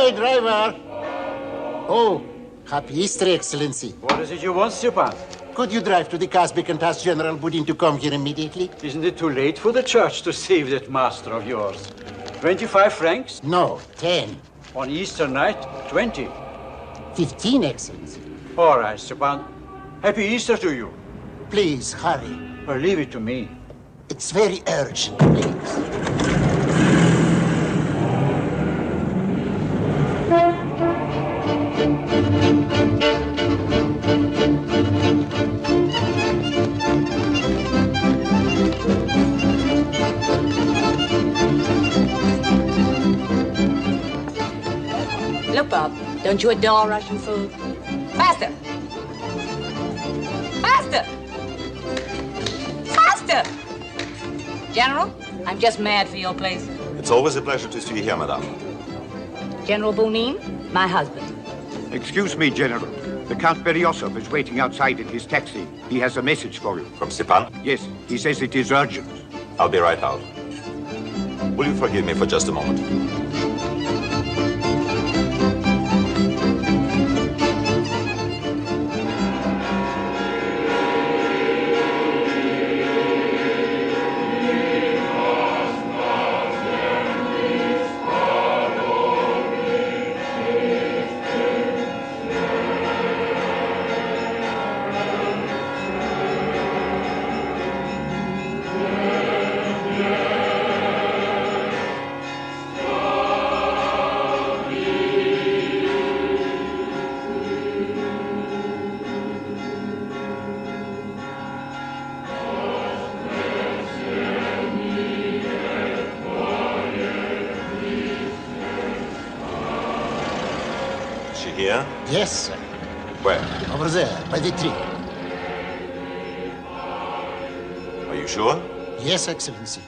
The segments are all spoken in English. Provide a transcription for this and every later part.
Hey, driver. Oh, happy Easter, Excellency. What is it you want, Stepan? Could you drive to the Kazbek and ask General Budin to come here immediately? Isn't it too late for the church to save that master of yours? 25 francs? No, 10. On Easter night, 20. 15, Excellency. All right, Stepan. Happy Easter to you. Please, hurry. Or leave it to me. It's very urgent, please. Look, Bob, don't you adore Russian food? Faster! Faster! Faster! General, I'm just mad for your place. It's always a pleasure to see you here, madame. General Bunin, my husband. Excuse me, General. The Count Beryosov is waiting outside in his taxi. He has a message for you. From Stepan? Yes, he says it is urgent. I'll be right out. Will you forgive me for just a moment? Here? Yes, sir. Where? Over there, by the tree. Are you sure? Yes, Excellency.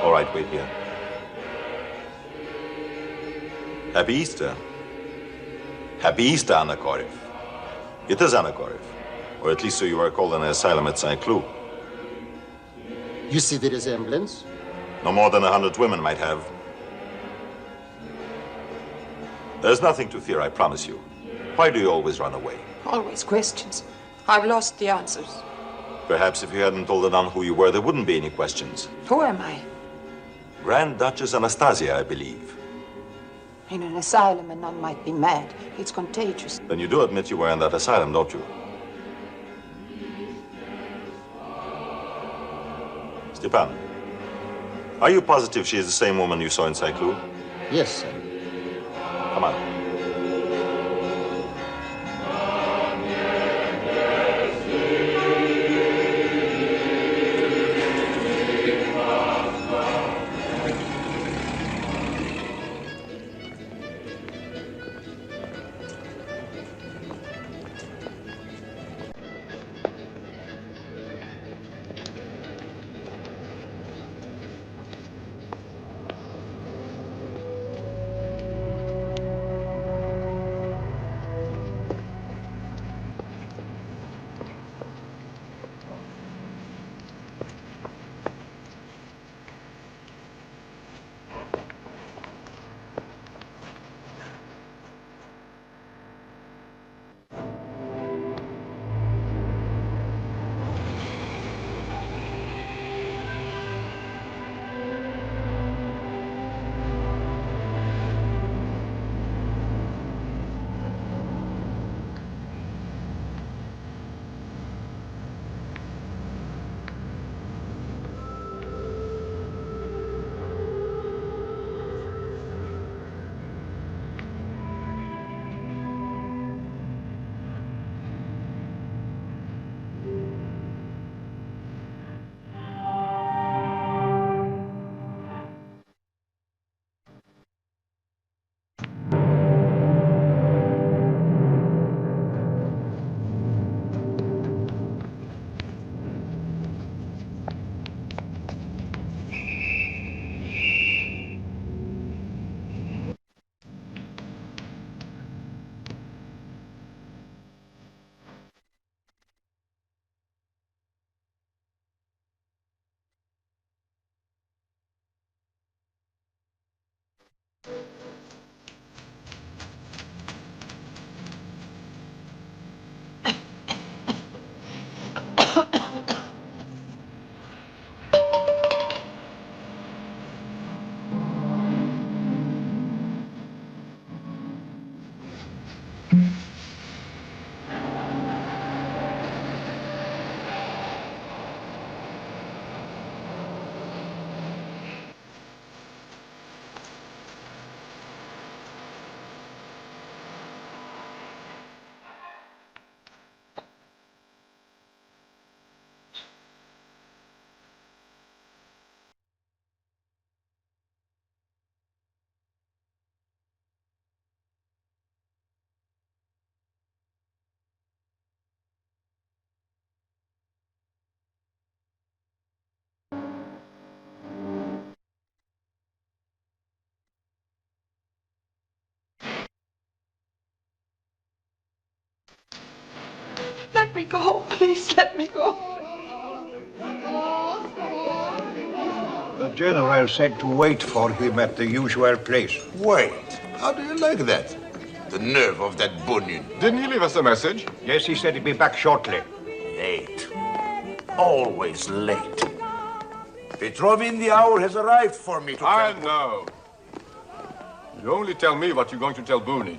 All right, wait here. Happy Easter. Happy Easter, Anakorev. It is Anakorev. Or at least so you were called in an asylum at Saint-Cloud. You see the resemblance? No more than 100 women might have. There's nothing to fear, I promise you. Why do you always run away? Always questions. I've lost the answers. Perhaps if you hadn't told the nun who you were, there wouldn't be any questions. Who am I? Grand Duchess Anastasia, I believe. In an asylum, a nun might be mad. It's contagious. Then you do admit you were in that asylum, don't you? Stepan, are you positive she is the same woman you saw in Saint-Cloud? Yes, sir. Come on. me go. Please let me go. The general said to wait for him at the usual place. Wait. How do you like that? The nerve of that bunion. Didn't he leave us a message? Yes, he said he'd be back shortly. Late. Always late. Petrovin, the hour has arrived for me to I tell... know. You only tell me what you're going to tell Bunin.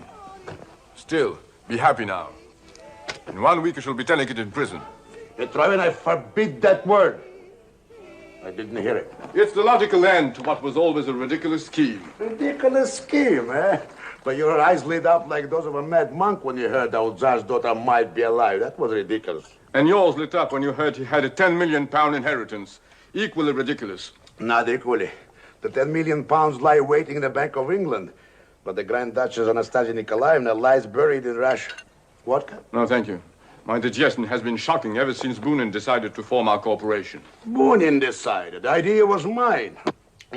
Still, be happy now. In 1 week, you shall be telling it in prison. Petrovin, I forbid that word. I didn't hear it. It's the logical end to what was always a ridiculous scheme. Ridiculous scheme, eh? But your eyes lit up like those of a mad monk when you heard our Tsar's daughter might be alive. That was ridiculous. And yours lit up when you heard he had a 10 million pound inheritance. Equally ridiculous. Not equally. The 10 million pounds lie waiting in the Bank of England. But the Grand Duchess Anastasia Nikolaevna lies buried in Russia. Vodka? No, thank you. My digestion has been shocking ever since Bunin decided to form our corporation. Bunin decided. The idea was mine.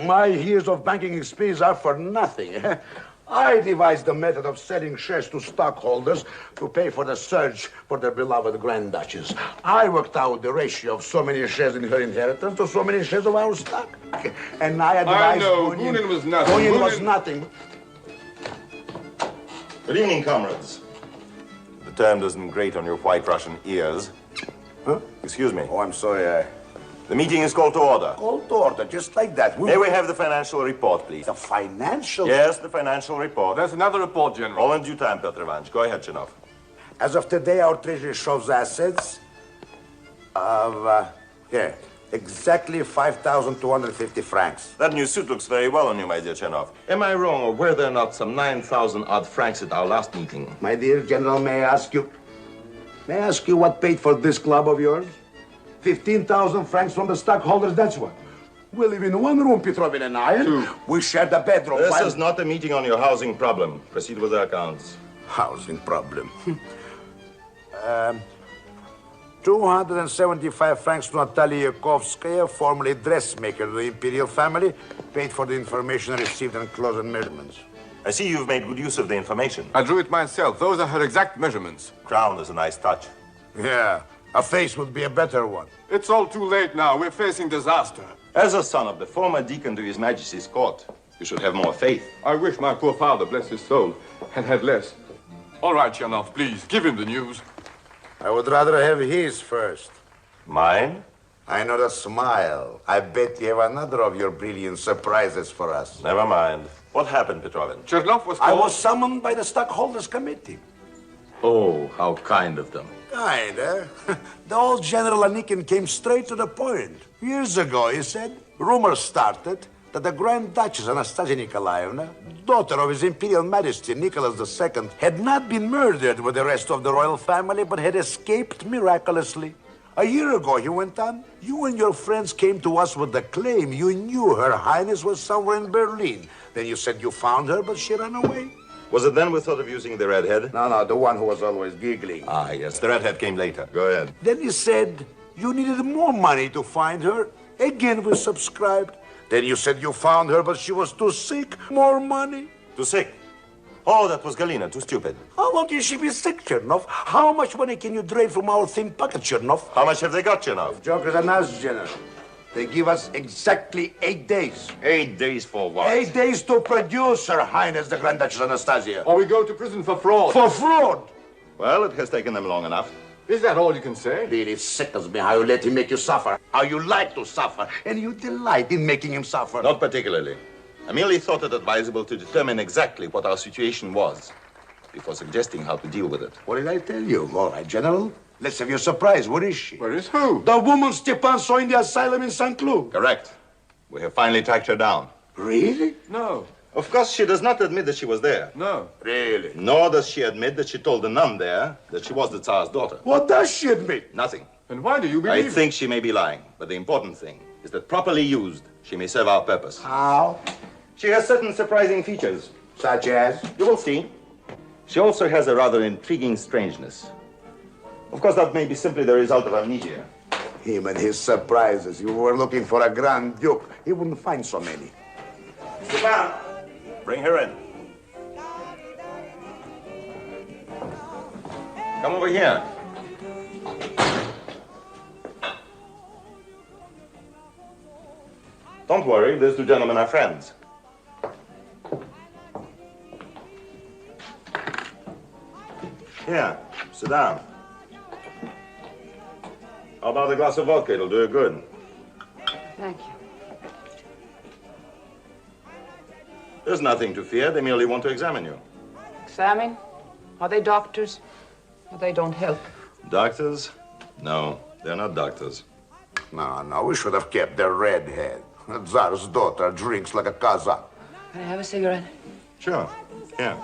My years of banking experience are for nothing. I devised the method of selling shares to stockholders to pay for the search for their beloved Grand Duchess. I worked out the ratio of so many shares in her inheritance to so many shares of our stock. And I advised Bunin was nothing. Bunin was nothing. Good evening, comrades. The term doesn't grate on your white Russian ears. Huh? Excuse me. Oh, I'm sorry. The meeting is called to order. Called to order, just like that. May we have the financial report, please? The financial? Yes, the financial report. There's another report, General. All in due time, Petr Ivanovich. Go ahead, Chinov. As of today, our treasury shows assets of, exactly 5,250 francs. That new suit looks very well on you, my dear Chinov. Am I wrong, or were there not some 9,000 odd francs at our last meeting? My dear General, may I ask you what paid for this club of yours? 15,000 francs from the stockholders, that's what. We live in one room, Petrovin and I. Two. We share the bedroom. This is not a meeting on your housing problem. Proceed with the accounts. Housing problem. 275 francs to Natalia Yakovskaya, formerly dressmaker of the imperial family, paid for the information received and clothes and measurements. I see you've made good use of the information. I drew it myself. Those are her exact measurements. Crown is a nice touch. Yeah, a face would be a better one. It's all too late now. We're facing disaster. As a son of the former deacon to His Majesty's court, you should have more faith. I wish my poor father, bless his soul, had had less. All right, Chernoff, please, give him the news. I would rather have his first. Mine? I know the smile. I bet you have another of your brilliant surprises for us. Never mind. What happened, Petrovin? Chernoff was I called... was summoned by the stockholders committee. Oh, how kind of them. Kind, eh? The old General Anikin came straight to the point. Years ago, he said, rumors started that the Grand Duchess Anastasia Nikolaevna, daughter of His Imperial Majesty Nicholas II, had not been murdered with the rest of the royal family, but had escaped miraculously. A year ago, he went on, you and your friends came to us with the claim you knew Her Highness was somewhere in Berlin. Then you said you found her, but she ran away. Was it then we thought of using the redhead? No, the one who was always giggling. Ah, yes, the redhead came later. Go ahead. Then you said you needed more money to find her. Again, we subscribed. Then you said you found her, but she was too sick. More money. Too sick? Oh, that was Galina, too stupid. How long can she be sick, Chernov? How much money can you drain from our thin pocket, Chernov? How much have they got, Chernoff? Jokers are us, General. They give us exactly 8 days. 8 days for what? 8 days to produce Her Highness the Grand Duchess Anastasia. Or we go to prison for fraud. For fraud! Well, it has taken them long enough. Is that all you can say? Really sickens me how you let him make you suffer, how you like to suffer, and you delight in making him suffer. Not particularly. I merely thought it advisable to determine exactly what our situation was before suggesting how to deal with it. What did I tell you? All right, General. Let's have your surprise. Where is she? Where is who? The woman Stepan saw in the asylum in St. Cloud. Correct. We have finally tracked her down. Really? No. Of course, she does not admit that she was there. No. Really? Nor does she admit that she told the nun there that she was the Tsar's daughter. What does she admit? Nothing. And why do you I believe think she may be lying, but the important thing is that properly used, she may serve our purpose. How? She has certain surprising features. Such as? You will see. She also has a rather intriguing strangeness. Of course, that may be simply the result of amnesia. Him and his surprises. You were looking for a Grand Duke. He wouldn't find so many. Stepan, bring her in. Come over here. Don't worry, these two gentlemen are friends. Here, sit down. How about a glass of vodka? It'll do you good. Thank you. There's nothing to fear. They merely want to examine you. Examine? Are they doctors? Or they don't help? Doctors? No, they're not doctors. No, we should have kept their redhead. Tsar's daughter drinks like a Kazakh. Can I have a cigarette? Sure, yeah.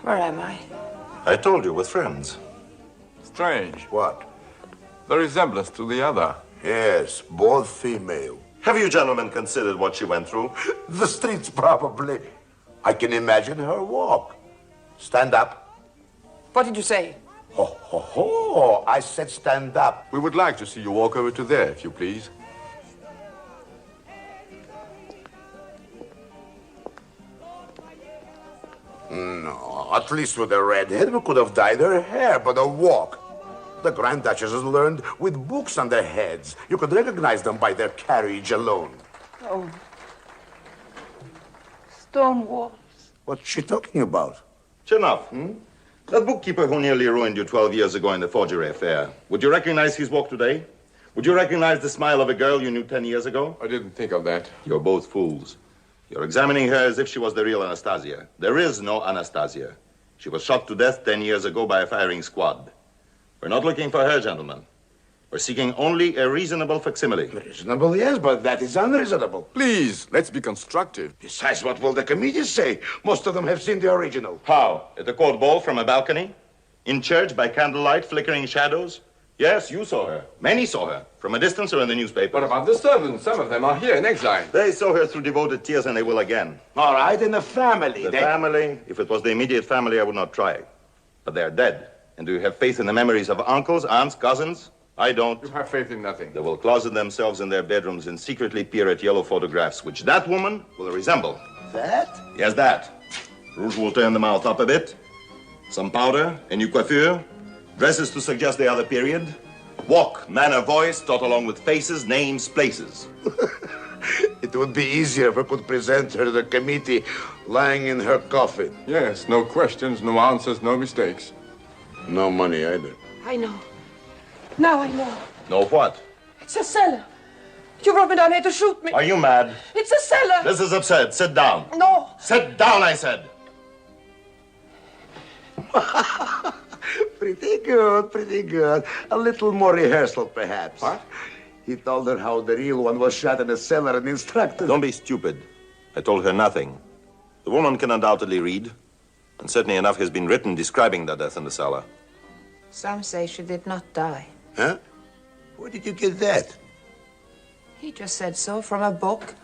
Where am I? I told you, with friends. Strange. What? The resemblance to the other. Yes, both female. Have you gentlemen considered what she went through? The streets, probably. I can imagine her walk. Stand up. What did you say? Ho, ho, ho. I said stand up. We would like to see you walk over to there, if you please. No, at least with the redhead, we could have dyed her hair, but a walk. The Grand Duchesses learned with books on their heads. You could recognize them by their carriage alone. Oh. Stone walls. What's she talking about? Chin up. That bookkeeper who nearly ruined you 12 years ago in the forgery affair. Would you recognize his walk today? Would you recognize the smile of a girl you knew 10 years ago? I didn't think of that. You're both fools. You're examining her as if she was the real Anastasia. There is no Anastasia. She was shot to death 10 years ago by a firing squad. We're not looking for her, gentlemen. We're seeking only a reasonable facsimile. Reasonable, yes, but that is unreasonable. Please, let's be constructive. Besides, what will the committee say? Most of them have seen the original. How? At the court ball from a balcony? In church by candlelight, flickering shadows? Yes, you saw her. Many saw her. From a distance or in the newspaper. What about the servants? Some of them are here in exile. They saw her through devoted tears and they will again. All right, in the family. The family, if it was the immediate family, I would not try. But they're dead. And do you have faith in the memories of uncles, aunts, cousins? I don't. You have faith in nothing. They will closet themselves in their bedrooms and secretly peer at yellow photographs, which that woman will resemble. That? Yes, that. Rouge will turn the mouth up a bit. Some powder, a new coiffure, dresses to suggest the other period. Walk, manner, voice, taught along with faces, names, places. It would be easier if we could present her to the committee lying in her coffin. Yes, no questions, no answers, no mistakes. No money either. I know. Now I know. Know what? It's a cellar. You brought me down here to shoot me. Are you mad? It's a cellar. This is absurd. Sit down. No. Sit down, I said. Pretty good, pretty good. A little more rehearsal, perhaps. What? He told her how the real one was shot in a cellar and instructed... Don't be stupid. I told her nothing. The woman can undoubtedly read. And certainly enough has been written describing the death in the cellar. Some say she did not die. Huh? Where did you get that? He just said so from a book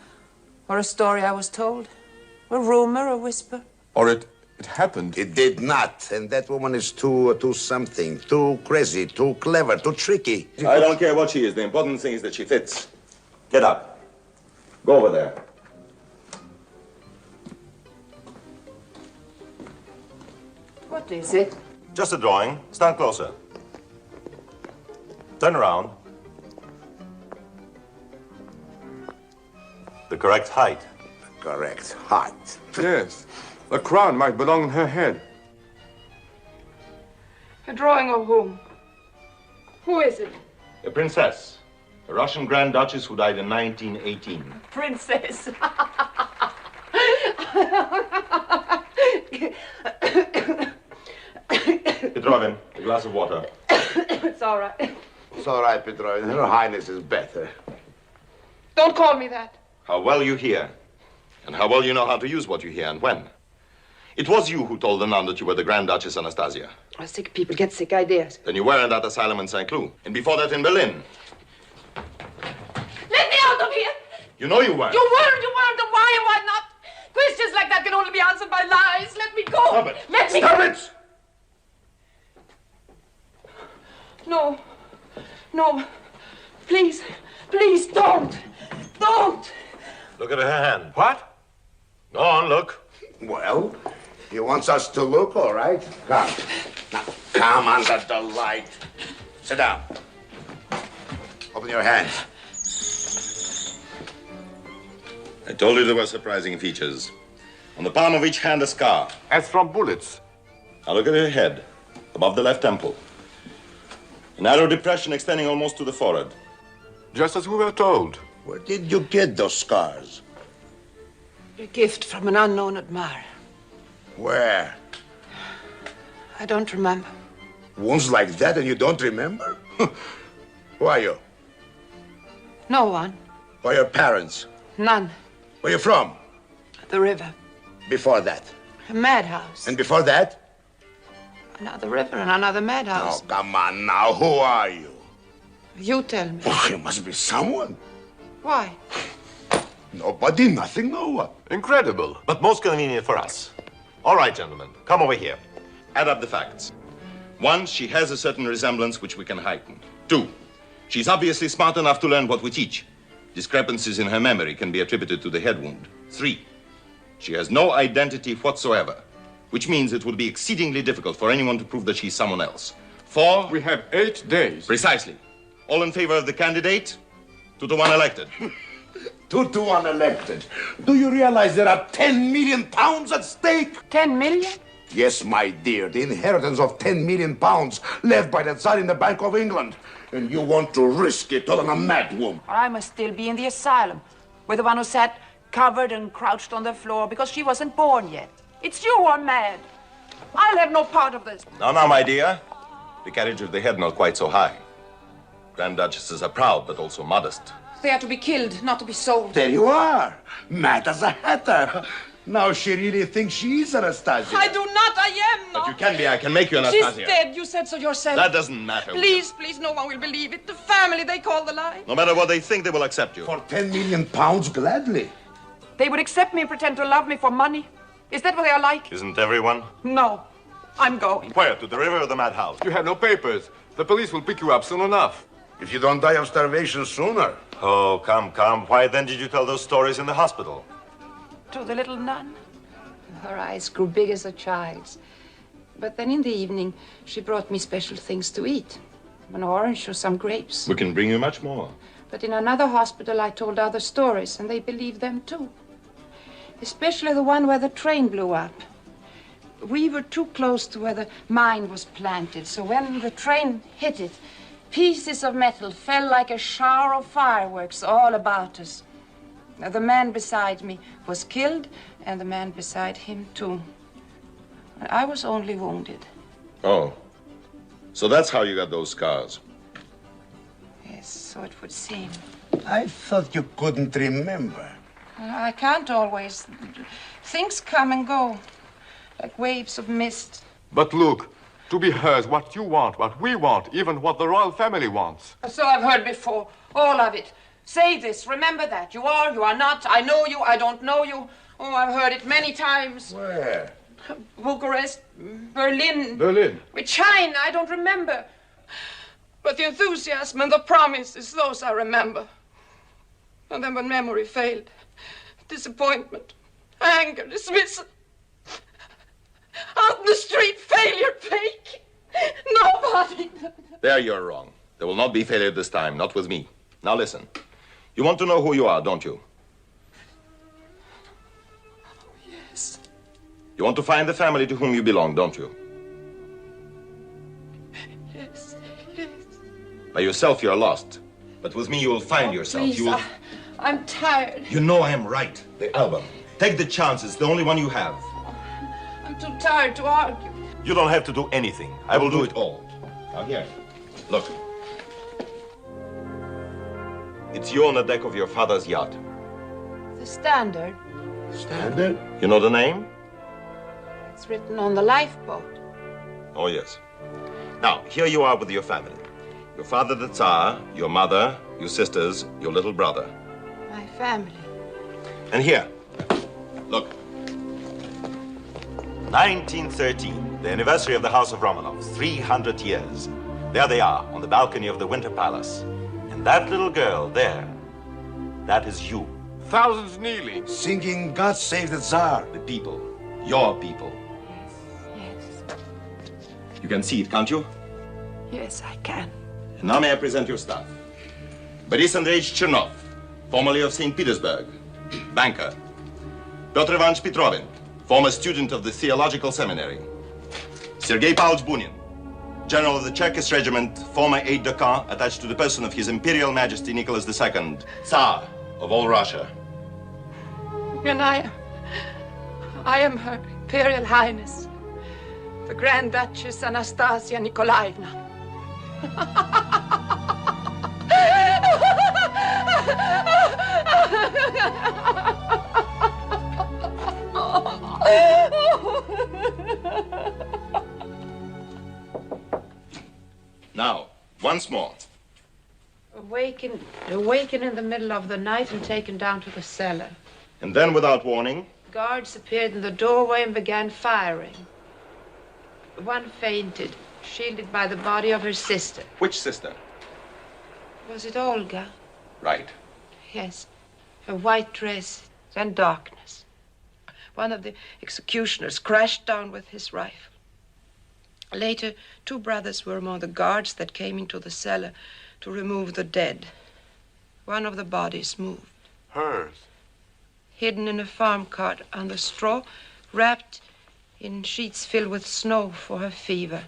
or a story I was told. A rumor, a whisper. Or it happened. It did not. And that woman is too something. Too crazy, too clever, too tricky. I don't care what she is. The important thing is that she fits. Get up. Go over there. What is it? Just a drawing. Stand closer. Turn around. The correct height. Correct. Height. Yes. The crown might belong on her head. A drawing of whom? Who is it? A princess. A Russian Grand Duchess who died in 1918. Princess. Petrovin, a glass of water. It's all right. It's all right, Petrovna. Her Highness is better. Don't call me that. How well you hear. And how well you know how to use what you hear and when. It was you who told the nun that you were the Grand Duchess Anastasia. Sick people get sick ideas. Then you were in that asylum in St. Cloud. And before that in Berlin. Let me out of here! You know you weren't. You weren't, and why not? Questions like that can only be answered by lies. Let me go. Stop it. Let me Stop go. it! No. Please, don't. Look at her hand. What? Go on, look. Well, He wants us to look, all right? Come. Now, come under the light. Sit down. Open your hands. I told you there were surprising features. On the palm of each hand, a scar. As from bullets. Now look at her head, above the left temple. A narrow depression extending almost to the forehead. Just as we were told. Where did you get those scars? A gift from an unknown admirer. Where? I don't remember. Wounds like that and you don't remember? Who are you? No one. Who are your parents? None. Where are you from? The river. Before that? A madhouse. And before that? Another river and another madhouse. Oh, come on now. Who are you? You tell me. Oh, you must be someone. Why? Nobody, nothing, no one. Incredible. But most convenient for us. All right, gentlemen, come over here. Add up the facts. 1, she has a certain resemblance which we can heighten. 2, she's obviously smart enough to learn what we teach. Discrepancies in her memory can be attributed to the head wound. 3, she has no identity whatsoever, which means it will be exceedingly difficult for anyone to prove that she's someone else. 4, We have 8 days. precisely. All in favor of the candidate? 2 to 1 elected. 2 to 1 elected. Do you realize there are 10 million pounds at stake? 10 million? Yes, my dear, the inheritance of 10 million pounds left by the Tsar in the Bank of England. And you want to risk it all on a mad woman. Or I must still be in the asylum, with the one who sat covered and crouched on the floor because she wasn't born yet. It's you who are mad. I'll have no part of this. Now, my dear. The carriage of the head not quite so high. Grand Duchesses are proud, but also modest. They are to be killed, not to be sold. There you are, mad as a hatter. Now she really thinks she is Anastasia. I do not, I am not. But you can be, I can make you She's Anastasia. dead, you said so yourself. That doesn't matter. Please, please, no one will believe it. The family, they call the lie. No matter what they think, they will accept you. For 10 million pounds, gladly. They would accept me and pretend to love me for money. Is that what they are like? Isn't everyone? No, I'm going. Where? To the river or the madhouse? You have no papers. The police will pick you up soon enough. If you don't die of starvation sooner. Oh, come. Why then did you tell those stories in the hospital? To the little nun. Her eyes grew big as a child's. But then in the evening, she brought me special things to eat. An orange or some grapes. We can bring you much more. But in another hospital, I told other stories, and they believed them too. Especially the one where the train blew up. We were too close to where the mine was planted, so when the train hit it, pieces of metal fell like a shower of fireworks all about us. Now, the man beside me was killed, and the man beside him too. And I was only wounded. Oh. So that's how you got those scars. Yes, so it would seem. I thought you couldn't remember. I can't always. Things come and go, like waves of mist. But look, to be hers, what you want, what we want, even what the royal family wants. So I've heard before, all of it. Say this, remember that. You are not. I know you, I don't know you. Oh, I've heard it many times. Where? Bucharest, Berlin. Berlin. China, I don't remember. But the enthusiasm and the promises, those I remember. And then when memory failed, disappointment, anger, dismissal. Out in the street, failure, fake. Nobody. There you're wrong. There will not be failure this time, not with me. Now listen. You want to know who you are, don't you? Yes. You want to find the family to whom you belong, don't you? Yes. By yourself, you're lost. But with me, you will find yourself. Please, You will... I'm tired. You know I am right. The album. Take the chance. It's the only one you have. I'm too tired to argue. You don't have to do anything. I will do it all. Now here. Look. It's you on the deck of your father's yacht. The standard, Standard? You know the name? it's written on the lifeboat. Oh, yes. Now, here you are with your family. Your father, the Tsar, your mother, your sisters, your little brother. My family. And here, look. 1913, the anniversary of the House of Romanov, 300 years. There they are, on the balcony of the Winter Palace. And that little girl there, that is you. Thousands kneeling. Singing God Save the Tsar. The people, your people. You can see it, can't you? Yes, I can. And now may I present your staff. Boris Andreevich Chernov, formerly of St. Petersburg, banker. Pyotr Ivanovich Petrovin, former student of the Theological Seminary. Sergei Pavlovich Bunin, general of the Cherkess Regiment, former aide-de-camp attached to the person of His Imperial Majesty Nicholas II, Tsar of all Russia. And I am Her Imperial Highness, the Grand Duchess Anastasia Nikolaevna. Now, once more. Awaken in the middle of the night and taken down to the cellar. And then, without warning, Guards appeared in the doorway and began firing. One fainted, shielded by the body of her sister. which sister? Was it Olga? Right. Yes. Her white dress and darkness. One of the executioners crashed down with his rifle. Later, 2 brothers were among the guards that came into the cellar to remove the dead. One of the bodies moved. Hers. Hidden in a farm cart on the straw, wrapped in sheets filled with snow for her fever,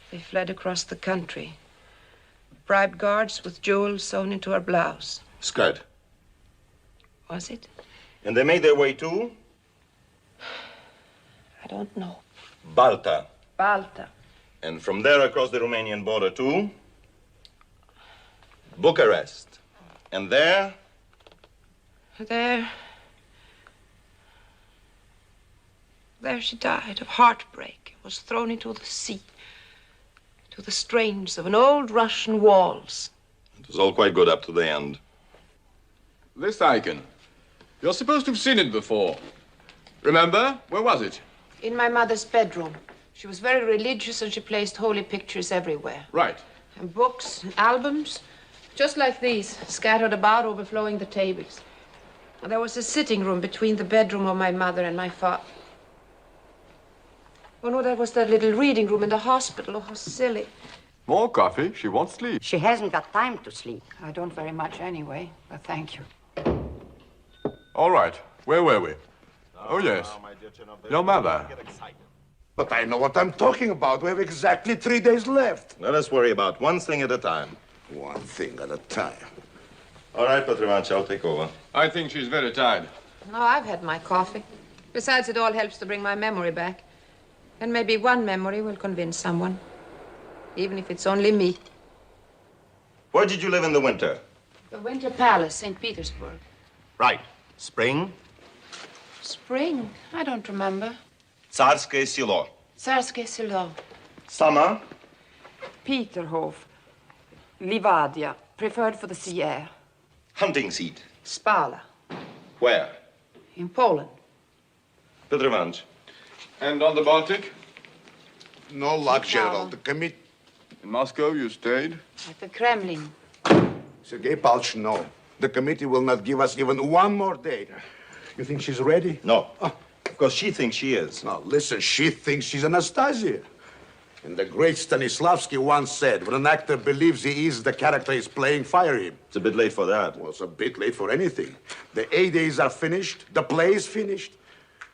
they fled across the country. Bribed guards with jewels sewn into her blouse. Skirt. Was it? And they made their way to I don't know. Balta. Balta. And from there across the Romanian border to Bucharest. And there, There she died of heartbreak, was thrown into the sea, to the strains of an old Russian waltz. it was all quite good up to the end. This icon. You're supposed to have seen it before. Remember? Where was it? In my mother's bedroom. She was very religious and she placed holy pictures everywhere. Right. And books and albums, just like these, scattered about, overflowing the tables. And there was a sitting room between the bedroom of my mother and my father. Oh, no, that was the little reading room in the hospital. Oh, how silly. More coffee. She won't sleep. She hasn't got time to sleep. I don't very much anyway, but thank you. All right. Where were we? Oh, yes. Your mother. But I know what I'm talking about. We have exactly 3 days left. Let us worry about one thing at a time. One thing at a time. All right, Pyotr Ivanovich, I'll take over. I think she's very tired. No, I've had my coffee. Besides, it all helps to bring my memory back. And maybe one memory will convince someone. Even if it's only me. Where did you live in the winter? The Winter Palace, St. Petersburg. Right. Spring? Spring? I don't remember. Tsarskoye Selo. Tsarskoye Selo. Summer? Peterhof. Livadia. Preferred for the sea air. Hunting seat. Spala. Where? In Poland. Pyotr Ivanovich. And on the Baltic? No luck, General. The committee... In Moscow, you stayed? At the Kremlin. Sergei Pavlovich, no. The committee will not give us even one more date. You think she's ready? No. Of course, she thinks she is. No, listen, she thinks she's Anastasia. And the great Stanislavski once said, when an actor believes he is the character he's playing, fire him. It's a bit late for that. Well, it's a bit late for anything. The A days are finished. The play is finished.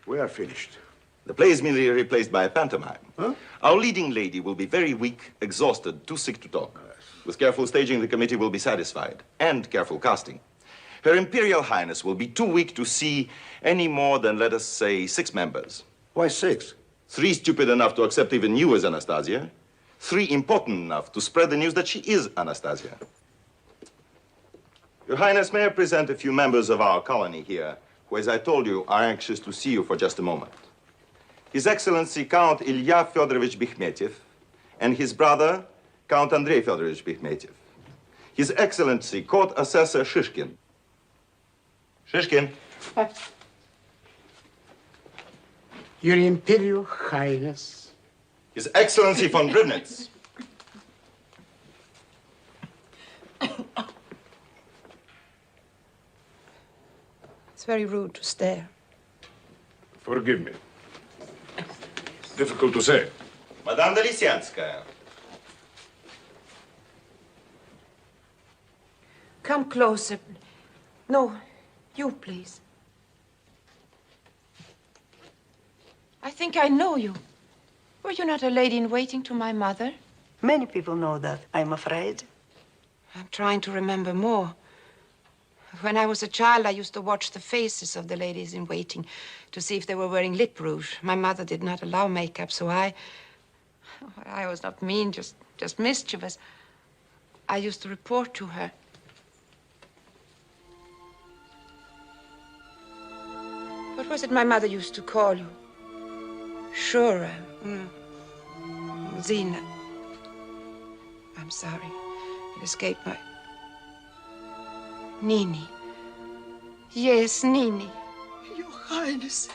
We are finished. The play is merely replaced by a pantomime. Huh? Our leading lady will be very weak, exhausted, too sick to talk. With careful staging, the committee will be satisfied. And careful casting. Her Imperial Highness will be too weak to see any more than, let us say, 6 members. Why 6? 3 stupid enough to accept even you as Anastasia. 3 important enough to spread the news that she is Anastasia. Your Highness, may I present a few members of our colony here, who, as I told you, are anxious to see you for just a moment. His Excellency Count Ilya Fedorovich Bikmetyev and his brother, Count Andrei Fedorovich Bikmetyev. His Excellency Court Assessor Shishkin. Shishkin. Your Imperial Highness. His Excellency von Brynner. It's very rude to stare. Forgive me. Difficult to say. Madame de Lisianskaya. Come closer. No, you, please. I think I know you. Were you not a lady in waiting to my mother? Many people know that, I'm afraid. I'm trying to remember more. When I was a child, I used to watch the faces of the ladies in waiting to see if they were wearing lip rouge. My mother did not allow makeup, so I was not mean, just mischievous. I used to report to her. What was it my mother used to call you? Sure, Zina. I'm sorry. It escaped my... Nini. Yes, Nini. Your Highness.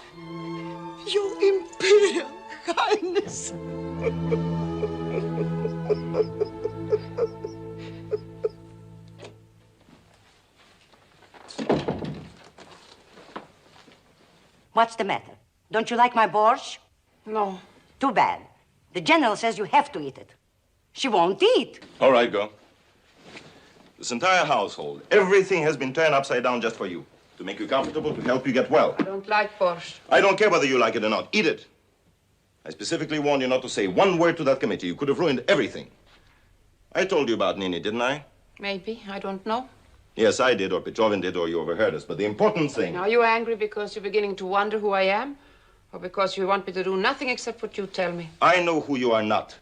Your Imperial Highness. What's the matter? Don't you like my borscht? No. Too bad. The general says you have to eat it. She won't eat. All right, go. This entire household, everything has been turned upside down just for you. To make you comfortable, to help you get well. I don't like borscht. I don't care whether you like it or not. Eat it. I specifically warned you not to say one word to that committee. You could have ruined everything. I told you about Nini, didn't I? Maybe. I don't know. Yes, I did, or Petrovin did, or you overheard us. But the important thing... Are you angry because you're beginning to wonder who I am? Or because you want me to do nothing except what you tell me? I know who you are not.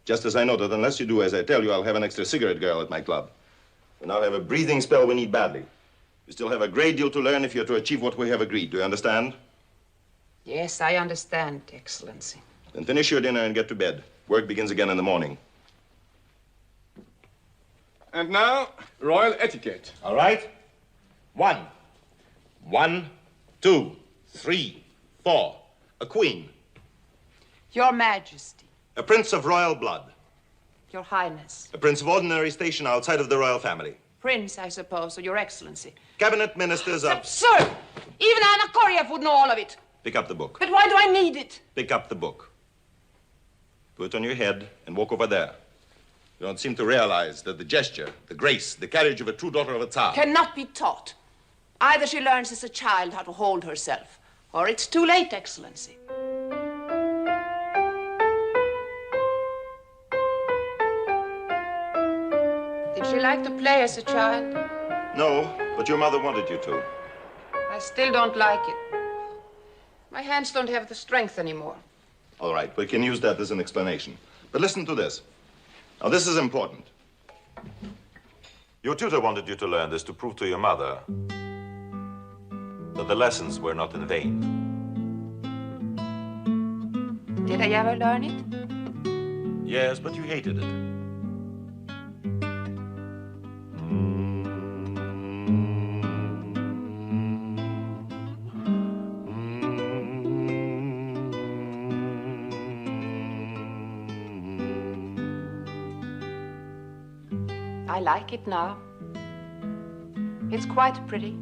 Just as I know that unless you do as I tell you, I'll have an extra cigarette girl at my club. We now have a breathing spell we need badly. We still have a great deal to learn if you're to achieve what we have agreed. Do you understand? Yes, I understand, Excellency. Then finish your dinner and get to bed. Work begins again in the morning. And now, royal etiquette. All right? 1, 2, 3, 4. A queen. Your Majesty. A prince of royal blood. Your Highness. A prince of ordinary station outside of the royal family. Prince, I suppose, or Your Excellency. Cabinet ministers of... Absurd! Even Anna Koryev would know all of it. Pick up the book. But why do I need it? Pick up the book. Put it on your head and walk over there. You don't seem to realize that the gesture, the grace, the carriage of a true daughter of a Tsar... cannot be taught. Either she learns as a child how to hold herself, or it's too late, Excellency. Did she like to play as a child? No, but your mother wanted you to. I still don't like it. My hands don't have the strength anymore. All right, we can use that as an explanation. But listen to this. Now, this is important. Your tutor wanted you to learn this to prove to your mother that the lessons were not in vain. Did I ever learn it? Yes, but you hated it. I like it now. It's quite pretty.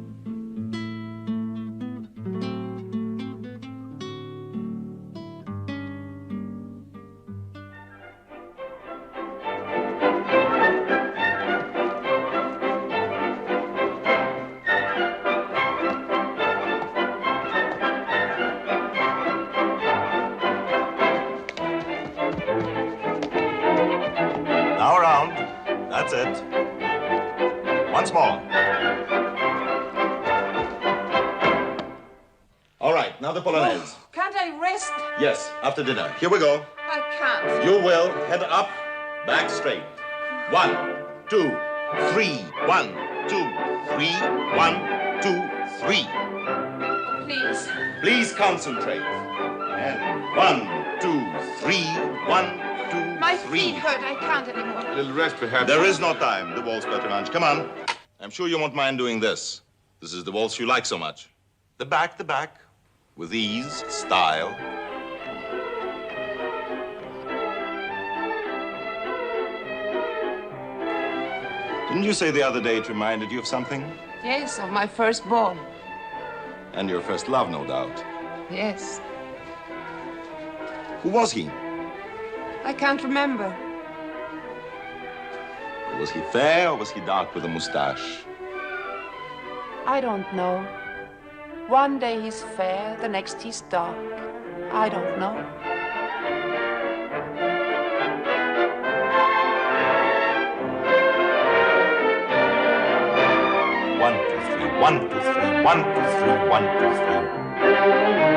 Now around. That's it. Once more. All right, now the Polonaise. Can't I rest? Yes, after dinner. Here we go. I can't. You will. Head up, back straight. 1, 2, 3. 1, 2, 3. 1, 2, 3. Please. Please concentrate. And 1, 2, 3. 1, 2, My 3. feet hurt. I can't anymore. A little rest, perhaps. There is no time. The waltz, Bertrand. Come on. I'm sure you won't mind doing this. This is the waltz you like so much. The back. With ease, style. Didn't you say the other day it reminded you of something? Yes, of my first ball. And your first love, no doubt. Yes. Who was he? I can't remember. Was he fair or was he dark with a mustache? I don't know. One day he's fair, the next he's dark. I don't know. One, two, three, 1, 2, 3, 1, 2, 3, 1, 2, 3.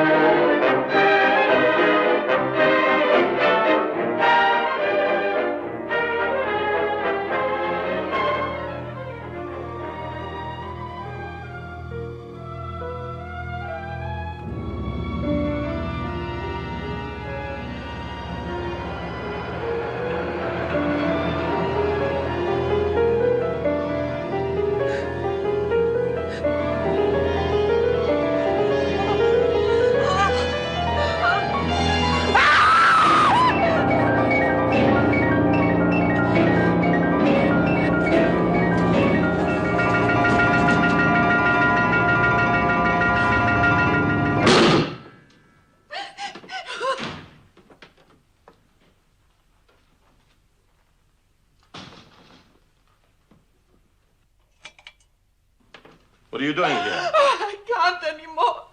What are you doing here? I can't anymore.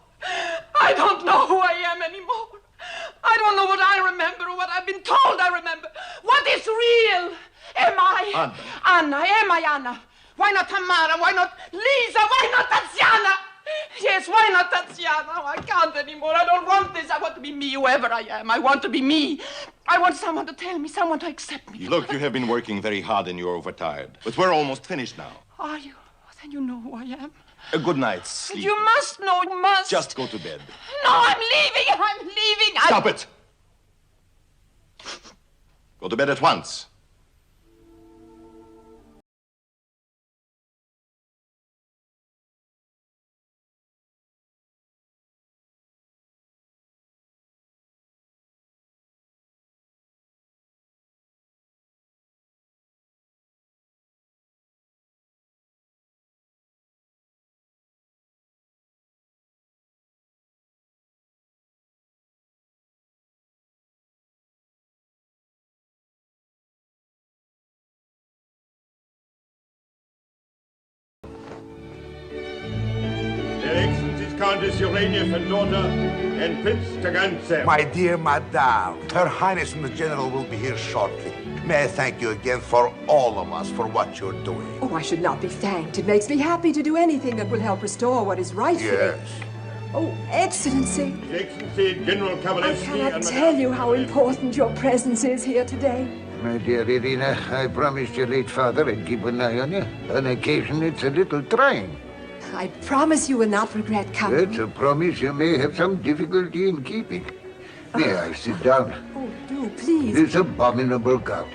I don't know who I am anymore. I don't know what I remember or what I've been told I remember. What is real? Am I? Anna. Anna, am I Anna? Why not Tamara? Why not Lisa? Why not Tatiana? Yes, why not Tatiana? Oh, I can't anymore. I don't want this. I want to be me, whoever I am. I want to be me. I want someone to tell me, someone to accept me. Look, you have been working very hard and you're overtired. But we're almost finished now. Are you? Then you know who I am. A good night's sleep. You must know, you must. Just go to bed. No, I'm leaving. I'm leaving. Stop it! Go to bed at once. Countess Urania Fedota and Prince Tagantsev. My dear Madame, Her Highness and the General will be here shortly. May I thank you again for all of us for what you're doing. Oh, I should not be thanked. It makes me happy to do anything that will help restore what is rightful. Yes. Oh, Excellency. His Excellency General Kavalevsky. I cannot tell you how important your presence is here today. My dear Irina, I promised your late father I'd keep an eye on you. On occasion, it's a little trying. I promise you will not regret coming. That's a promise you may have some difficulty in keeping. May I sit down? Oh, do, please. This abominable couch.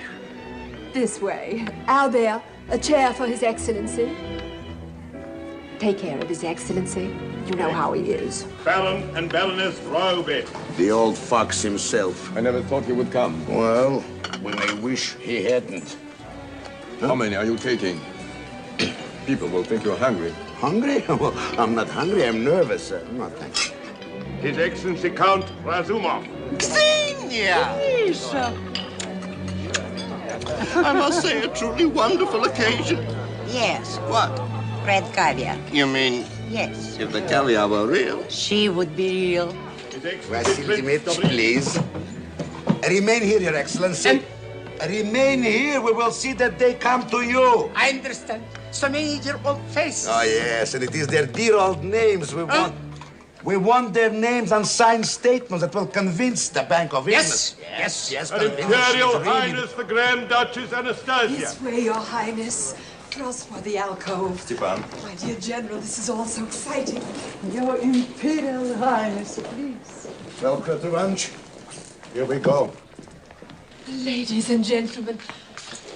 This way. Albert, a chair for His Excellency. Take care of His Excellency. You know how he is. Baron and Baroness Raubet. The old fox himself. I never thought he would come. Well, we may wish he hadn't. How many are you taking? People will think you're hungry. Hungry? Well, I'm not hungry. I'm nervous. No, thank you. His Excellency Count Razumov. Xenia! I must say, a truly wonderful occasion. Yes. What? Red caviar. You mean Yes. if the caviar were real? She would be real. Vasily Dmitri, please. Remain here, Your Excellency. Remain here. We will see that they come to you. I understand. So many dear old faces. Oh, yes, and it is their dear old names. We want their names on signed statements that will convince the Bank of England. Yes. Her Imperial Highness the Grand Duchess Anastasia. This way, Your Highness. Cross for the alcove. Stepan. My dear General, this is all so exciting. Your Imperial Highness, please. Well, Petrovich, here we go. Ladies and gentlemen,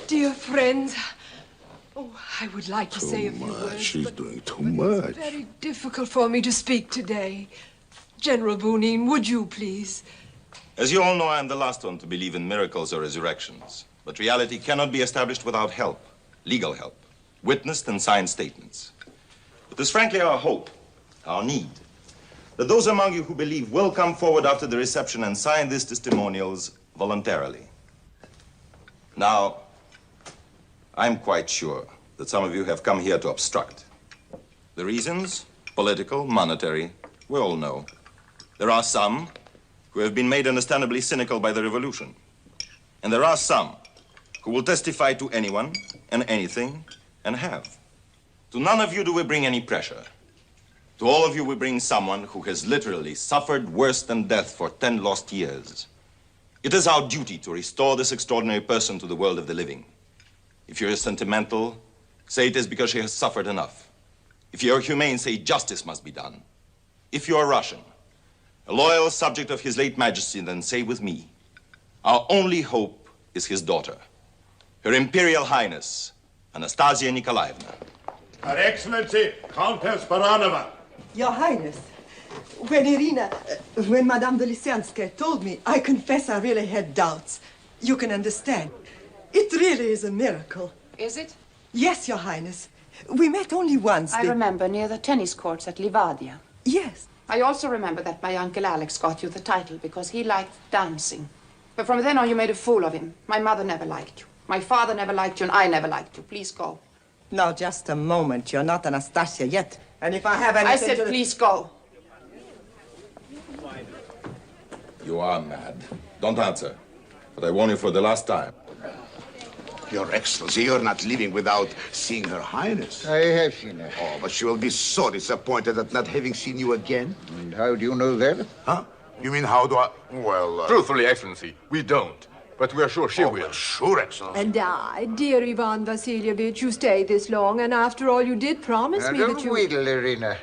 dear friends, oh, I would like to say a few words. She's doing too much. It's very difficult for me to speak today. General Boonin, would you please? As you all know, I am the last one to believe in miracles or resurrections. But reality cannot be established without help, legal help, witnessed and signed statements. It is frankly our hope, our need, that those among you who believe will come forward after the reception and sign these testimonials voluntarily. Now, I'm quite sure that some of you have come here to obstruct. The reasons, political, monetary, we all know. There are some who have been made understandably cynical by the revolution. And there are some who will testify to anyone and anything and have. To none of you do we bring any pressure. To all of you we bring someone who has literally suffered worse than death for 10 lost years. It is our duty to restore this extraordinary person to the world of the living. If you're sentimental, say it is because she has suffered enough. If you're humane, say justice must be done. If you're Russian, a loyal subject of His late Majesty, then say with me, our only hope is his daughter, Her Imperial Highness, Anastasia Nikolaevna. Her Excellency, Countess Baranova. Your Highness, when Madame de Lysianskaya told me, I confess I really had doubts. You can understand. It really is a miracle. Is it? Yes, Your Highness. We met only once. I remember near the tennis courts at Livadia. Yes. I also remember that my Uncle Alex got you the title because he liked dancing. But from then on, you made a fool of him. My mother never liked you. My father never liked you, and I never liked you. Please go. Now, just a moment. You're not Anastasia yet. And if I have anything I said, please go. You are mad. Don't answer. But I warn you for the last time. Your Excellency, you're not leaving without seeing Her Highness. I have seen her. Oh, but she will be so disappointed at not having seen you again. And how do you know that? Huh? You mean how do I... Well... Truthfully, Excellency, we don't. But we are sure she will. Well, sure, Excellency. And I, dear Ivan Vasilievich, you stayed this long, and after all, you did promise me that you... Don't wheedle, Irina.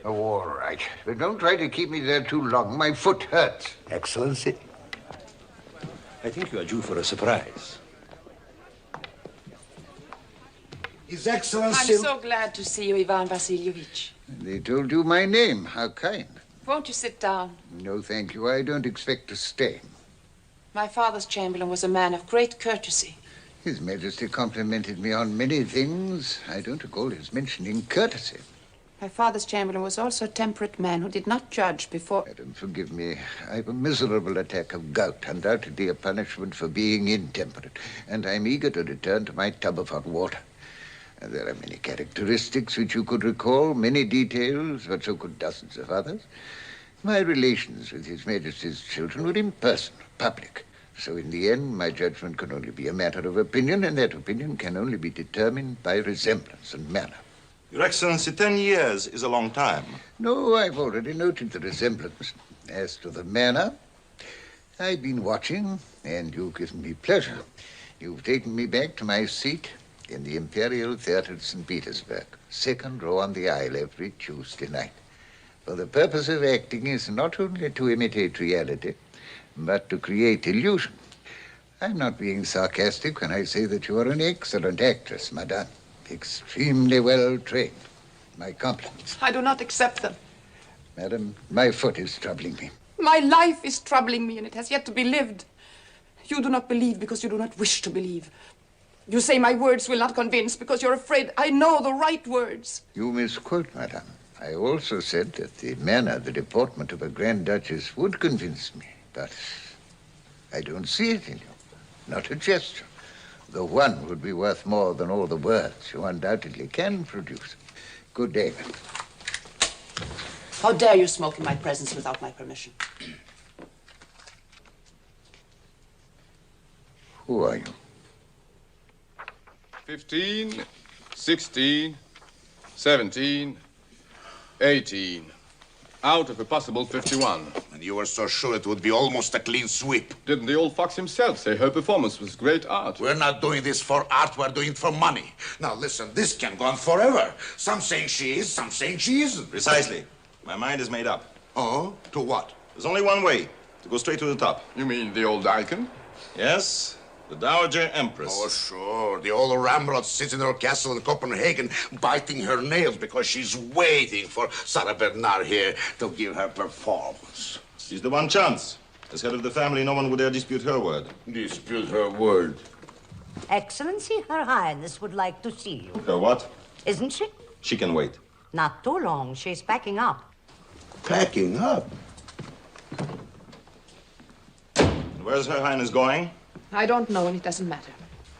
Oh, all right. But don't try to keep me there too long. My foot hurts. Excellency. I think you are due for a surprise. His Excellency... I'm so glad to see you, Ivan Vasilievich. They told you my name. How kind. Won't you sit down? No, thank you. I don't expect to stay. My father's chamberlain was a man of great courtesy. His Majesty complimented me on many things. I don't recall his mentioning courtesy. My father's chamberlain was also a temperate man who did not judge before... Madam, forgive me. I've a miserable attack of gout, undoubtedly a punishment for being intemperate, and I'm eager to return to my tub of hot water. And there are many characteristics which you could recall, many details, but so could dozens of others. My relations with His Majesty's children were impersonal, public. So in the end, my judgment can only be a matter of opinion, and that opinion can only be determined by resemblance and manner. Your Excellency, 10 years is a long time. No, I've already noted the resemblance. As to the manner, I've been watching, and you've given me pleasure. You've taken me back to my seat in the Imperial Theatre at St. Petersburg, second row on the aisle every Tuesday night. For the purpose of acting is not only to imitate reality, but to create illusion. I'm not being sarcastic when I say that you are an excellent actress, madame. Extremely well trained. My compliments. I do not accept them. Madam, my foot is troubling me. My life is troubling me, and it has yet to be lived. You do not believe because you do not wish to believe. You say my words will not convince because you're afraid I know the right words. You misquote, madame. I also said that the manner, the deportment of a Grand Duchess would convince me. But I don't see it in you. Not a gesture. The one would be worth more than all the words you undoubtedly can produce. Good day, madam. How dare you smoke in my presence without my permission? Who are you? 15, 16, 17, 18. Out of a possible 51. And you were so sure it would be almost a clean sweep. Didn't the old fox himself say her performance was great art? We're not doing this for art, we're doing it for money. Now listen, this can go on forever. Some saying she is, some saying she isn't. Precisely. My mind is made up. Oh? To what? There's only one way, to go straight to the top. You mean the old icon? Yes, the Dowager Empress. Oh, sure. The old Ramrod sits in her castle in Copenhagen biting her nails because she's waiting for Sarah Bernard here to give her performance. She's the one chance. As head of the family, no one would dare dispute her word. Dispute her word? Excellency, Her Highness would like to see you. Her what? Isn't she? She can wait. Not too long. She's packing up. Packing up? And where's Her Highness going? I don't know, and it doesn't matter.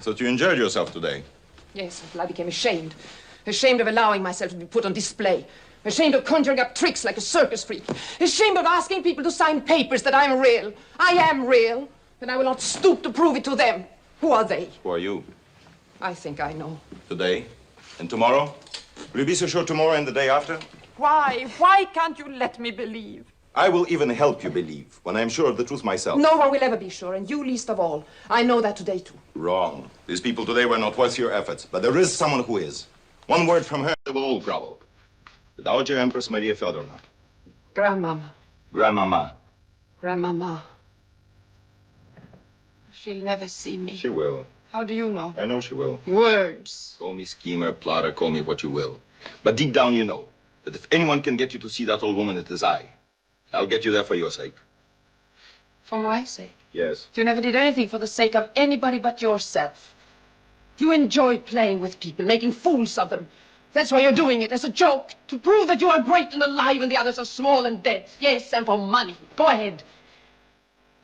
So you enjoyed yourself today? Yes, until I became ashamed. Ashamed of allowing myself to be put on display. Ashamed of conjuring up tricks like a circus freak. Ashamed of asking people to sign papers that I'm real. I am real. And I will not stoop to prove it to them. Who are they? Who are you? I think I know. Today? And tomorrow? Will you be so sure tomorrow and the day after? Why? Why can't you let me believe? I will even help you believe when I'm sure of the truth myself. No one will ever be sure, and you least of all. I know that today, too. Wrong. These people today were not worth your efforts, but there is someone who is. One word from her, they will all grovel. The Dowager Empress Maria Feodorovna. Grandmama. Grandmama. Grandmama. She'll never see me. She will. How do you know? I know she will. Words. Call me schemer, plotter, call me what you will. But deep down you know that if anyone can get you to see that old woman, it is I. I'll get you there for your sake. For my sake? Yes. You never did anything for the sake of anybody but yourself. You enjoy playing with people, making fools of them. That's why you're doing it, as a joke, to prove that you are great and alive and the others are small and dead. Yes, and for money. Go ahead.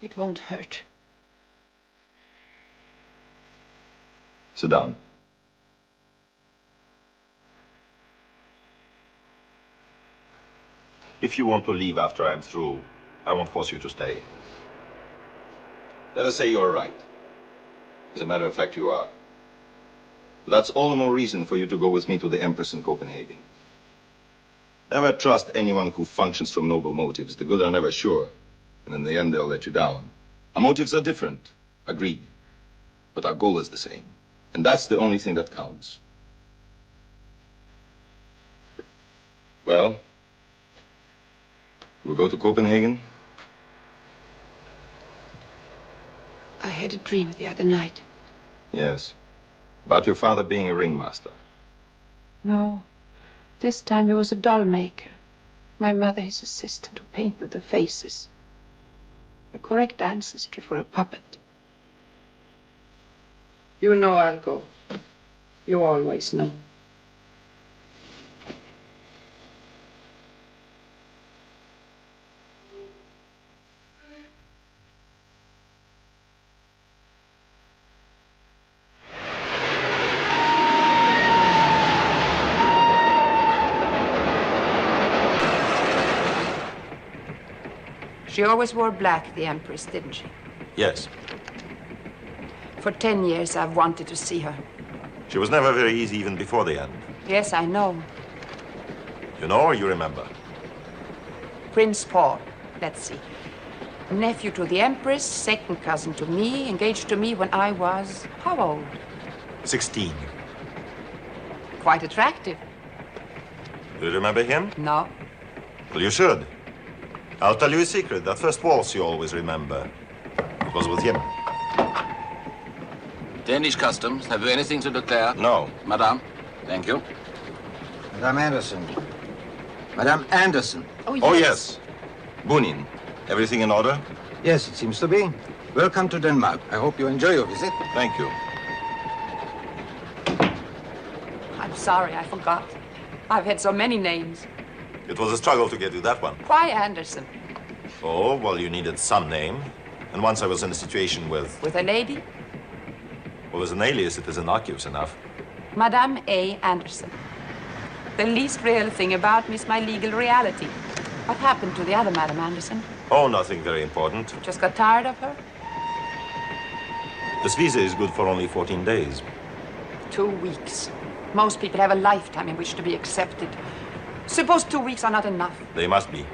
It won't hurt. Sit down. If you want to leave after I'm through, I won't force you to stay. Let us say you're right. As a matter of fact, you are. That's all the more reason for you to go with me to the Empress in Copenhagen. Never trust anyone who functions from noble motives. The good are never sure, and in the end they'll let you down. Our motives are different, agreed, but our goal is the same, and that's the only thing that counts. Well, we'll go to Copenhagen. I had a dream the other night. Yes. About your father being a ringmaster. No. This time he was a doll maker. My mother his assistant who painted the faces. A correct ancestry for a puppet. You know I'll go. You always know. She always wore black, the Empress, didn't she? Yes. For 10 years, I've wanted to see her. She was never very easy even before the end. Yes, I know. You know or you remember? Prince Paul, let's see. Nephew to the Empress, second cousin to me, engaged to me when I was, how old? 16. Quite attractive. Do you remember him? No. Well, you should. I'll tell you a secret. That first waltz you always remember. It was with him. Danish customs. Have you anything to declare? No. Madame, thank you. Madame Anderson. Madame Anderson. Oh, yes. Bunin. Everything in order? Yes, it seems to be. Welcome to Denmark. I hope you enjoy your visit. Thank you. I'm sorry, I forgot. I've had so many names. It was a struggle to get you that one. Why Anderson? Oh, well, you needed some name. And once I was in a situation with... With a lady? Well, as an alias, it is innocuous enough. Madame A. Anderson. The least real thing about me is my legal reality. What happened to the other Madame Anderson? Oh, nothing very important. Just got tired of her? This visa is good for only 14 days. 2 weeks. Most people have a lifetime in which to be accepted. Suppose 2 weeks are not enough. They must be.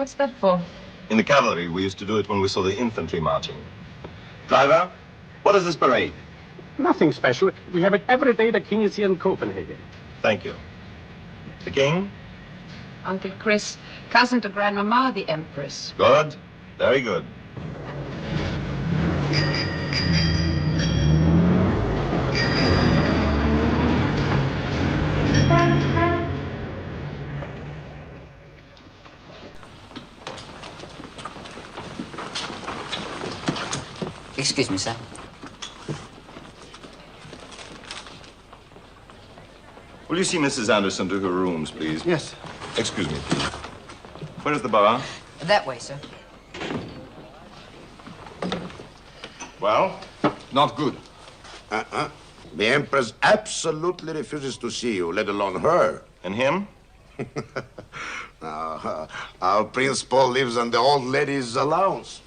What's that for? In the cavalry, we used to do it when we saw the infantry marching. Driver, What is this parade? Nothing special. We have it every day the king is here in Copenhagen. Thank you. The king? Uncle Chris, cousin to Grandmama, the Empress. Good. Very good. Excuse me, sir. Will you see Mrs. Anderson to her rooms, please? Yes. Excuse me, please. Where is the bar? That way, sir. Well? Not good. The Empress absolutely refuses to see you, let alone her. And him? Our Prince Paul lives on the old lady's allowance.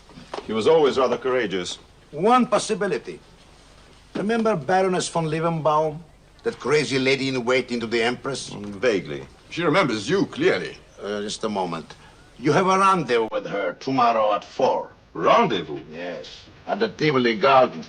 He was always rather courageous. One possibility. Remember Baroness von Liebenbaum? That crazy lady in waiting to the Empress? Vaguely. She remembers you, clearly. Just a moment. You have a rendezvous with her tomorrow at 4. Rendezvous? Yes. At the Tivoli Garden.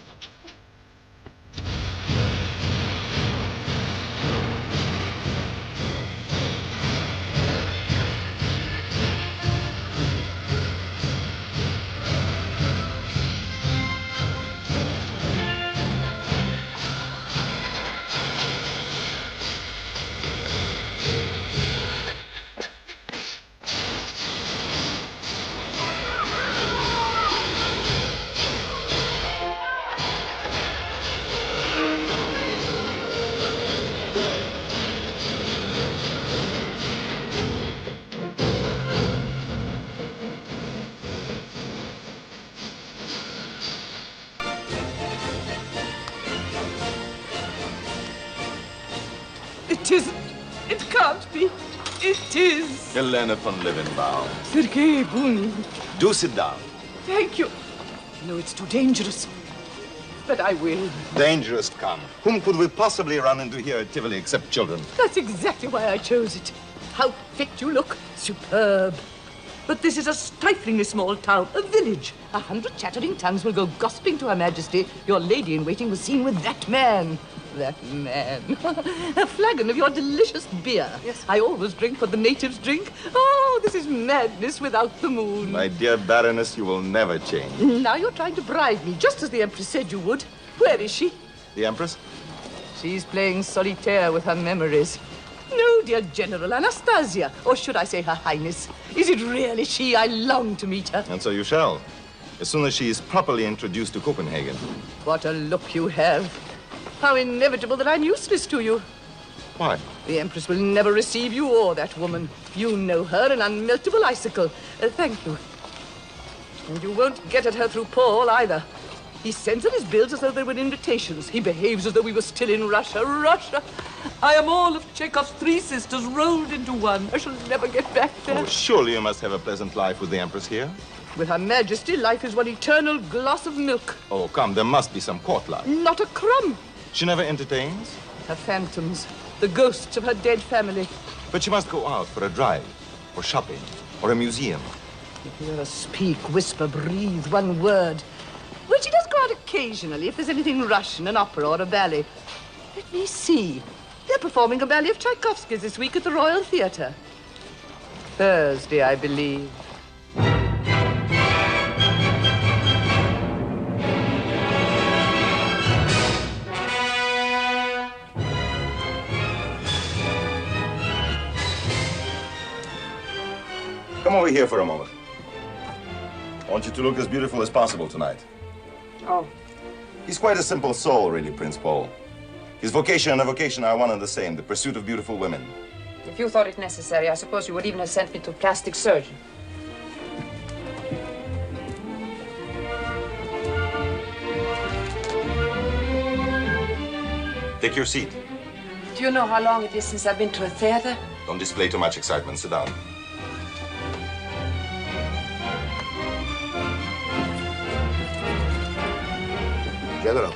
It isn't. It can't be. It is. Helena von Liebenbaum. Sergei Bunin. Do sit down. Thank you. No, it's too dangerous. But I will. Dangerous come. Whom could we possibly run into here at Tivoli except children? That's exactly why I chose it. How fit you look. Superb. But this is a stiflingly small town, a village. 100 chattering tongues will go gossiping to Her Majesty. Your lady-in-waiting was seen with that man. That man. A flagon of your delicious beer. Yes. I always drink what the natives drink. Oh, this is madness without the moon. My dear Baroness, you will never change. Now you're trying to bribe me, just as the Empress said you would. Where is she? The Empress? She's playing solitaire with her memories. No, dear General Anastasia, or should I say Her Highness. Is it really she? I long to meet her. And so you shall, as soon as she is properly introduced to Copenhagen. What a look you have. How inevitable that I'm useless to you. Why? The Empress will never receive you or that woman. You know her, an unmeltable icicle. Thank you. And you won't get at her through Paul, either. He sends her his bills as though they were invitations. He behaves as though we were still in Russia. Russia! I am all of Chekhov's three sisters rolled into one. I shall never get back there. Oh, surely you must have a pleasant life with the Empress here. With Her Majesty, life is one eternal glass of milk. Oh, come, there must be some court life. Not a crumb. She never entertains? Her phantoms, the ghosts of her dead family. But she must go out for a drive, or shopping, or a museum. You hear her speak, whisper, breathe one word. Well, she does go out occasionally if there's anything Russian, an opera or a ballet. Let me see. They're performing a ballet of Tchaikovsky's this week at the Royal Theatre. Thursday, I believe. Come over here for a moment. I want you to look as beautiful as possible tonight. Oh. He's quite a simple soul, really, Prince Paul. His vocation and avocation are one and the same, the pursuit of beautiful women. If you thought it necessary, I suppose you would even have sent me to a plastic surgeon. Take your seat. Do you know how long it is since I've been to a theater? Don't display too much excitement. Sit down. General,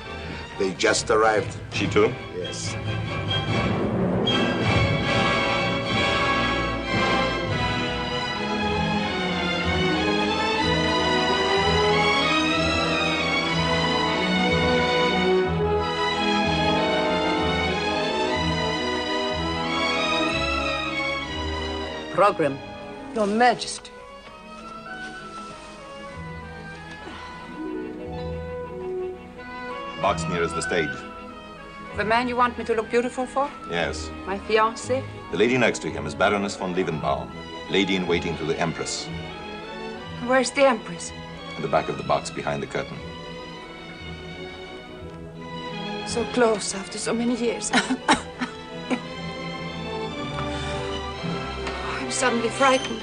they just arrived. She too? Yes. program. Your Majesty. Box nearest the stage. The man you want me to look beautiful for? Yes. My fiancé? The lady next to him is Baroness von Liebenbaum, lady in waiting to the Empress. Where's the Empress? In the back of the box behind the curtain. So close after so many years. I'm suddenly frightened.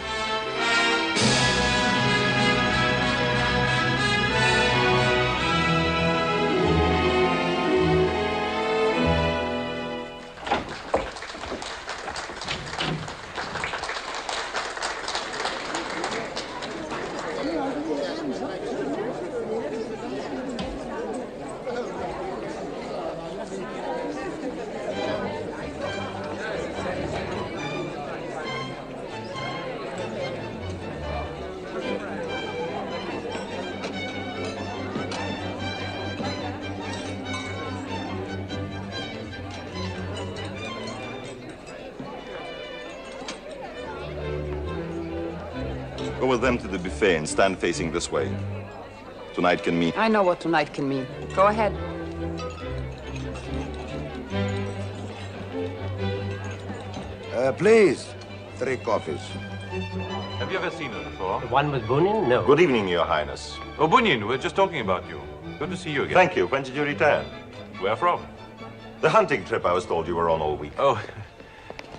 Go with them to the buffet and stand facing this way. Tonight can mean... I know what tonight can mean. Go ahead. Please, 3 coffees. Have you ever seen her before? The one with Bunin? No. Good evening, Your Highness. Oh, Bunyan, we're just talking about you. Good to see you again. Thank you. When did you return? Where from? The hunting trip I was told you were on all week. Oh,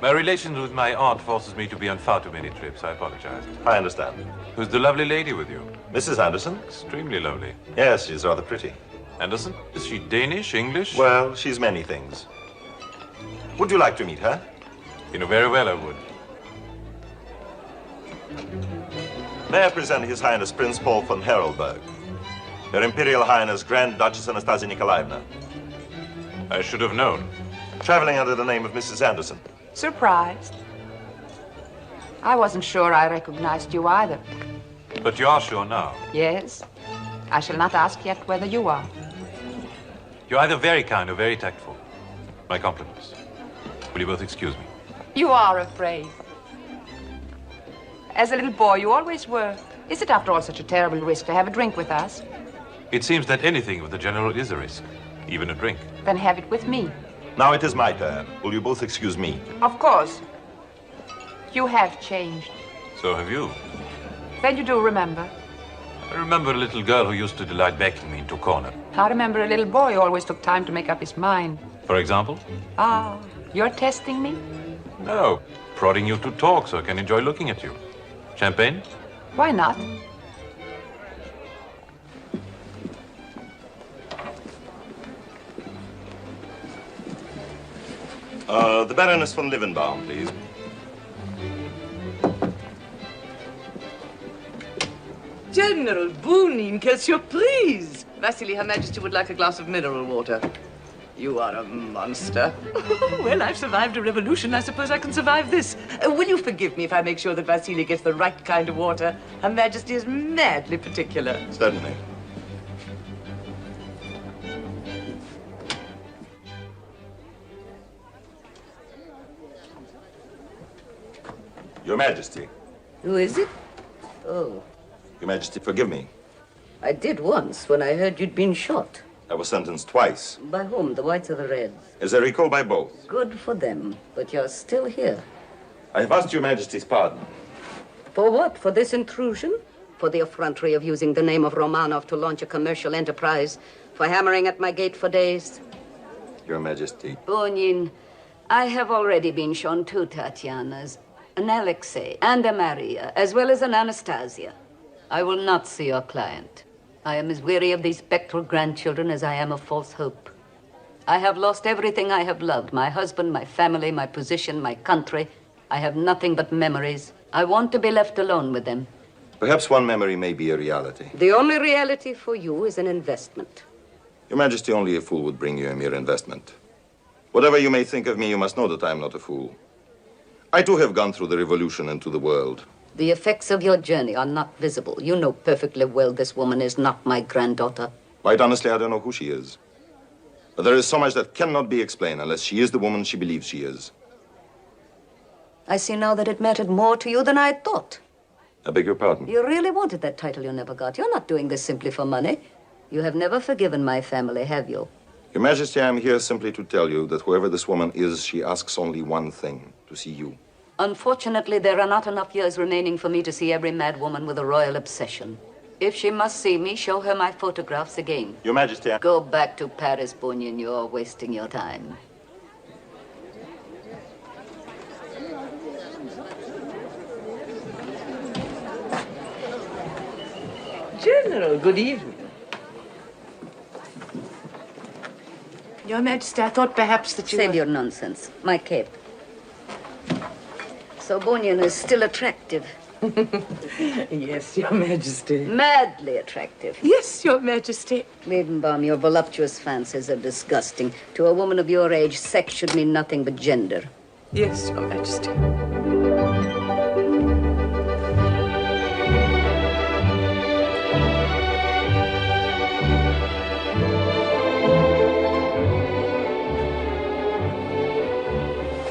my relations with my aunt forces me to be on far too many trips. I apologize. I understand. Who's the lovely lady with you? Mrs. Anderson? Extremely lovely. Yes, she's rather pretty. Anderson? Is she Danish, English? Well, she's many things. Would you like to meet her? You know very well I would. May I present His Highness Prince Paul von Herolberg, Her Imperial Highness Grand Duchess Anastasia Nikolaevna. I should have known. Traveling under the name of Mrs. Anderson. Surprised. I wasn't sure I recognized you either. But you are sure now. Yes. I shall not ask yet whether you are. You're either very kind or very tactful. My compliments. Will you both excuse me? You are afraid. As a little boy, you always were. Is it, after all, such a terrible risk to have a drink with us? It seems that anything with the General is a risk, even a drink. Then have it with me. Now it is my turn. Will you both excuse me? Of course. You have changed. So have you. Then you do remember. I remember a little girl who used to delight backing me into a corner. I remember a little boy who always took time to make up his mind. For example? Ah, you're testing me? No, prodding you to talk so I can enjoy looking at you. Champagne? Why not? The Baroness von Liebenbaum, please. General Bunin, quelle surprise! Vasily, Her Majesty would like a glass of mineral water. You are a monster. Well, I've survived a revolution. I suppose I can survive this. Will you forgive me if I make sure that Vasily gets the right kind of water? Her Majesty is madly particular. Certainly. Your Majesty. Who is it? Oh, Your Majesty, forgive me. I did once when I heard you'd been shot. I was sentenced twice. By whom, the whites or the reds? As I recall, by both. Good for them, but you're still here. I have asked Your Majesty's pardon. For what? For this intrusion? For the effrontery of using the name of Romanov to launch a commercial enterprise? For hammering at my gate for days? Your Majesty. Bunin, I have already been shown 2 Tatianas, an Alexei and a Maria, as well as an Anastasia. I will not see your client. I am as weary of these spectral grandchildren as I am of false hope. I have lost everything I have loved, my husband, my family, my position, my country. I have nothing but memories. I want to be left alone with them. Perhaps one memory may be a reality. The only reality for you is an investment. Your Majesty, only a fool would bring you a mere investment. Whatever you may think of me, you must know that I am not a fool. I too have gone through the revolution and to the world. The effects of your journey are not visible. You know perfectly well this woman is not my granddaughter. Quite honestly, I don't know who she is. But there is so much that cannot be explained unless she is the woman she believes she is. I see now that it mattered more to you than I had thought. I beg your pardon. You really wanted that title you never got. You're not doing this simply for money. You have never forgiven my family, have you? Your Majesty, I am here simply to tell you that whoever this woman is, she asks only one thing, to see you. Unfortunately, there are not enough years remaining for me to see every mad woman with a royal obsession. If she must see me, show her my photographs again. Your Majesty, Go back to Paris, Bunyan. You're wasting your time. General, good evening. Your Majesty, I thought perhaps that you... Save your nonsense. My cape. So Bunyan is still attractive. Yes, Your Majesty. Madly attractive. Yes, Your Majesty. Liebenbaum, your voluptuous fancies are disgusting. To a woman of your age, sex should mean nothing but gender. Yes, Your Majesty.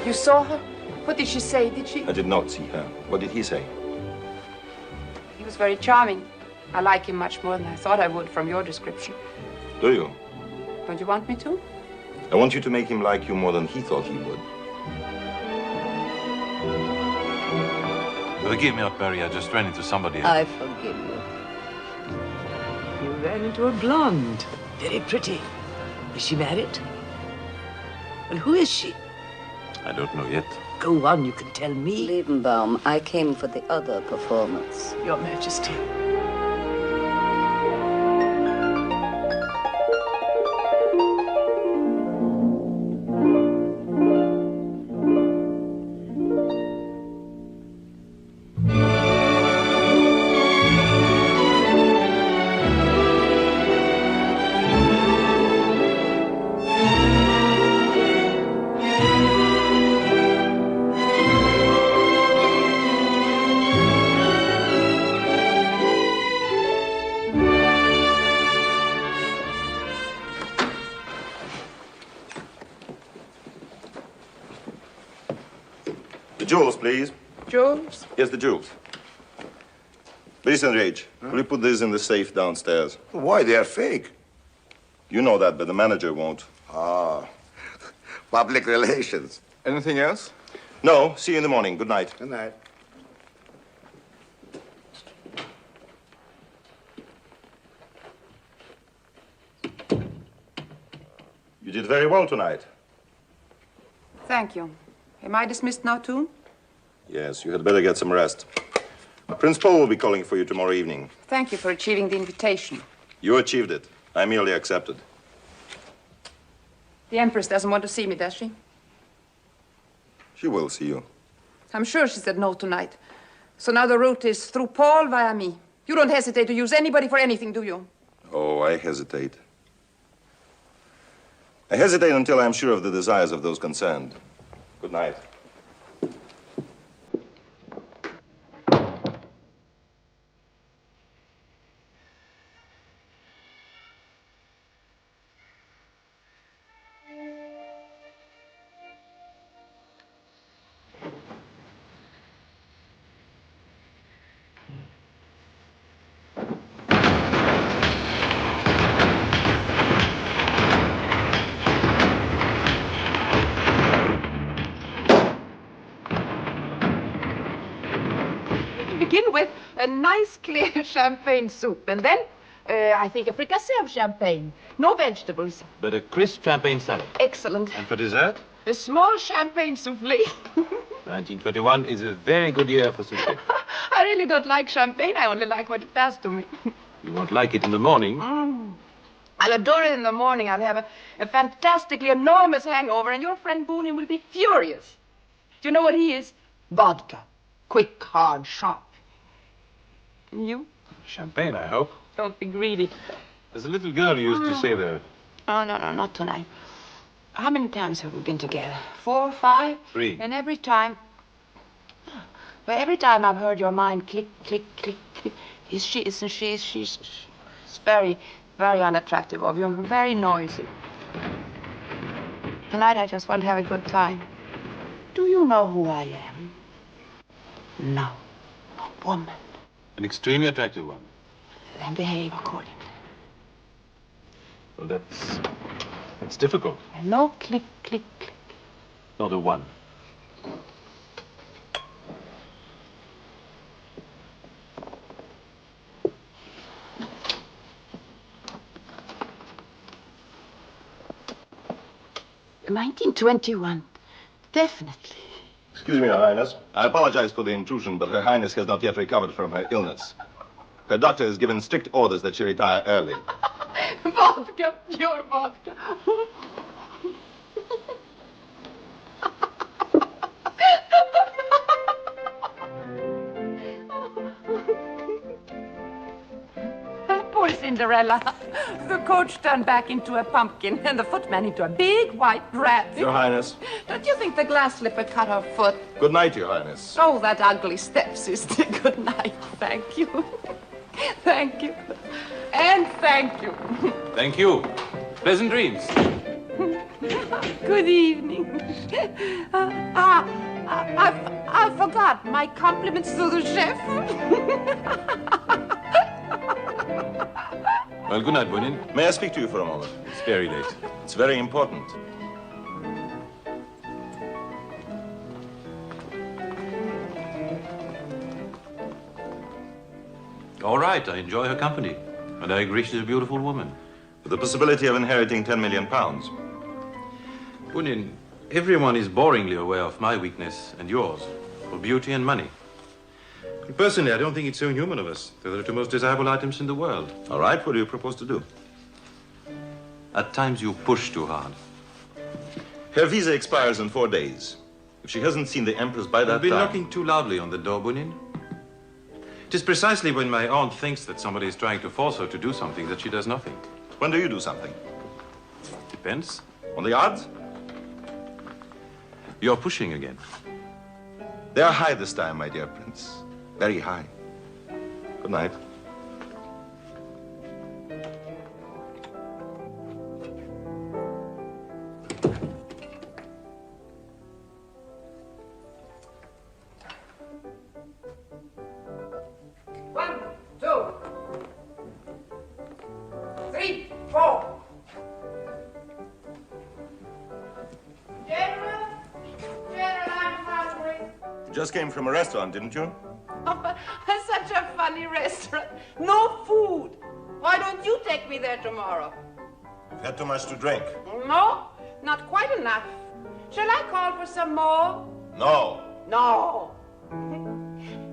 You saw her? What did she say? Did she? I did not see her. What did he say? He was very charming. I like him much more than I thought I would from your description. Do you? Don't you want me to? I want you to make him like you more than he thought he would. Forgive me, Barry. I just ran into somebody. I forgive you. You ran into a blonde. Very pretty. Is she married? Well, who is she? I don't know yet. Go on, you can tell me. Liebenbaum, I came for the other performance. Your Majesty. Jewels, please. Jewels? Yes, the jewels. Please, Enrage, will you put these in the safe downstairs? Why? They are fake. You know that, but the manager won't. Ah, public relations. Anything else? No. See you in the morning. Good night. Good night. You did very well tonight. Thank you. Am I dismissed now, too? Yes, you had better get some rest. Prince Paul will be calling for you tomorrow evening. Thank you for achieving the invitation. You achieved it. I merely accepted. The Empress doesn't want to see me, does she? She will see you. I'm sure she said no tonight. So now the route is through Paul via me. You don't hesitate to use anybody for anything, do you? Oh, I hesitate. I hesitate until I'm sure of the desires of those concerned. Good night. Begin with a nice clear champagne soup, and then I think a fricassee of champagne. No vegetables. But a crisp champagne salad. Excellent. And for dessert? A small champagne souffle. 1921 is a very good year for souffle. I really don't like champagne. I only like what it does to me. You won't like it in the morning. I'll adore it in the morning. I'll have a fantastically enormous hangover, and your friend Boone will be furious. Do you know what he is? Vodka. Quick, hard, sharp. And you? Champagne, I hope. Don't be greedy. There's a little girl who used to say that. Oh, no, not tonight. How many times have we been together? 4, 5? 3. And every time... Well, every time I've heard your mind click, click, click, click. Is she, isn't she? She's very, very unattractive of you. And very noisy. Tonight I just want to have a good time. Do you know who I am? No. A woman. An extremely attractive one. Then behave accordingly. Well, that's difficult. And no click, click, click. Not a one. The 1921. Definitely. Excuse me, Your Highness. I apologize for the intrusion, but Her Highness has not yet recovered from her illness. Her doctor has given strict orders that she retire early. Vodka, pure vodka. Poor Cinderella. The coach turned back into a pumpkin and the footman into a big white rat. Your Highness. Don't you think the glass slipper cut her foot? Good night, Your Highness. Oh, that ugly stepsister. Good night. Thank you. Thank you. And thank you. Thank you. Pleasant dreams. Good evening. I forgot my compliments to the chef. Well, good night, Bonin. May I speak to you for a moment? It's very late. It's very important. All right, I enjoy her company. And I agree she's a beautiful woman. With the possibility of inheriting 10 million pounds. Bonin, everyone is boringly aware of my weakness and yours for beauty and money. And personally, I don't think it's so inhuman of us. They're the two most desirable items in the world. All right, what do you propose to do? At times you push too hard. Her visa expires in 4 days. If she hasn't seen the Empress by that You've been time... knocking too loudly on the door, Bonin. It is precisely when my aunt thinks that somebody is trying to force her to do something that she does nothing. When do you do something? Depends. On the odds? You're pushing again. They are high this time, my dear Prince. Very high. Good night. One, two, 3, 4. General, I'm hungry. You just came from a restaurant, didn't you? Such a funny restaurant. No food. Why don't you take me there tomorrow? You've had too much to drink. No, not quite enough. Shall I call for some more? No. No.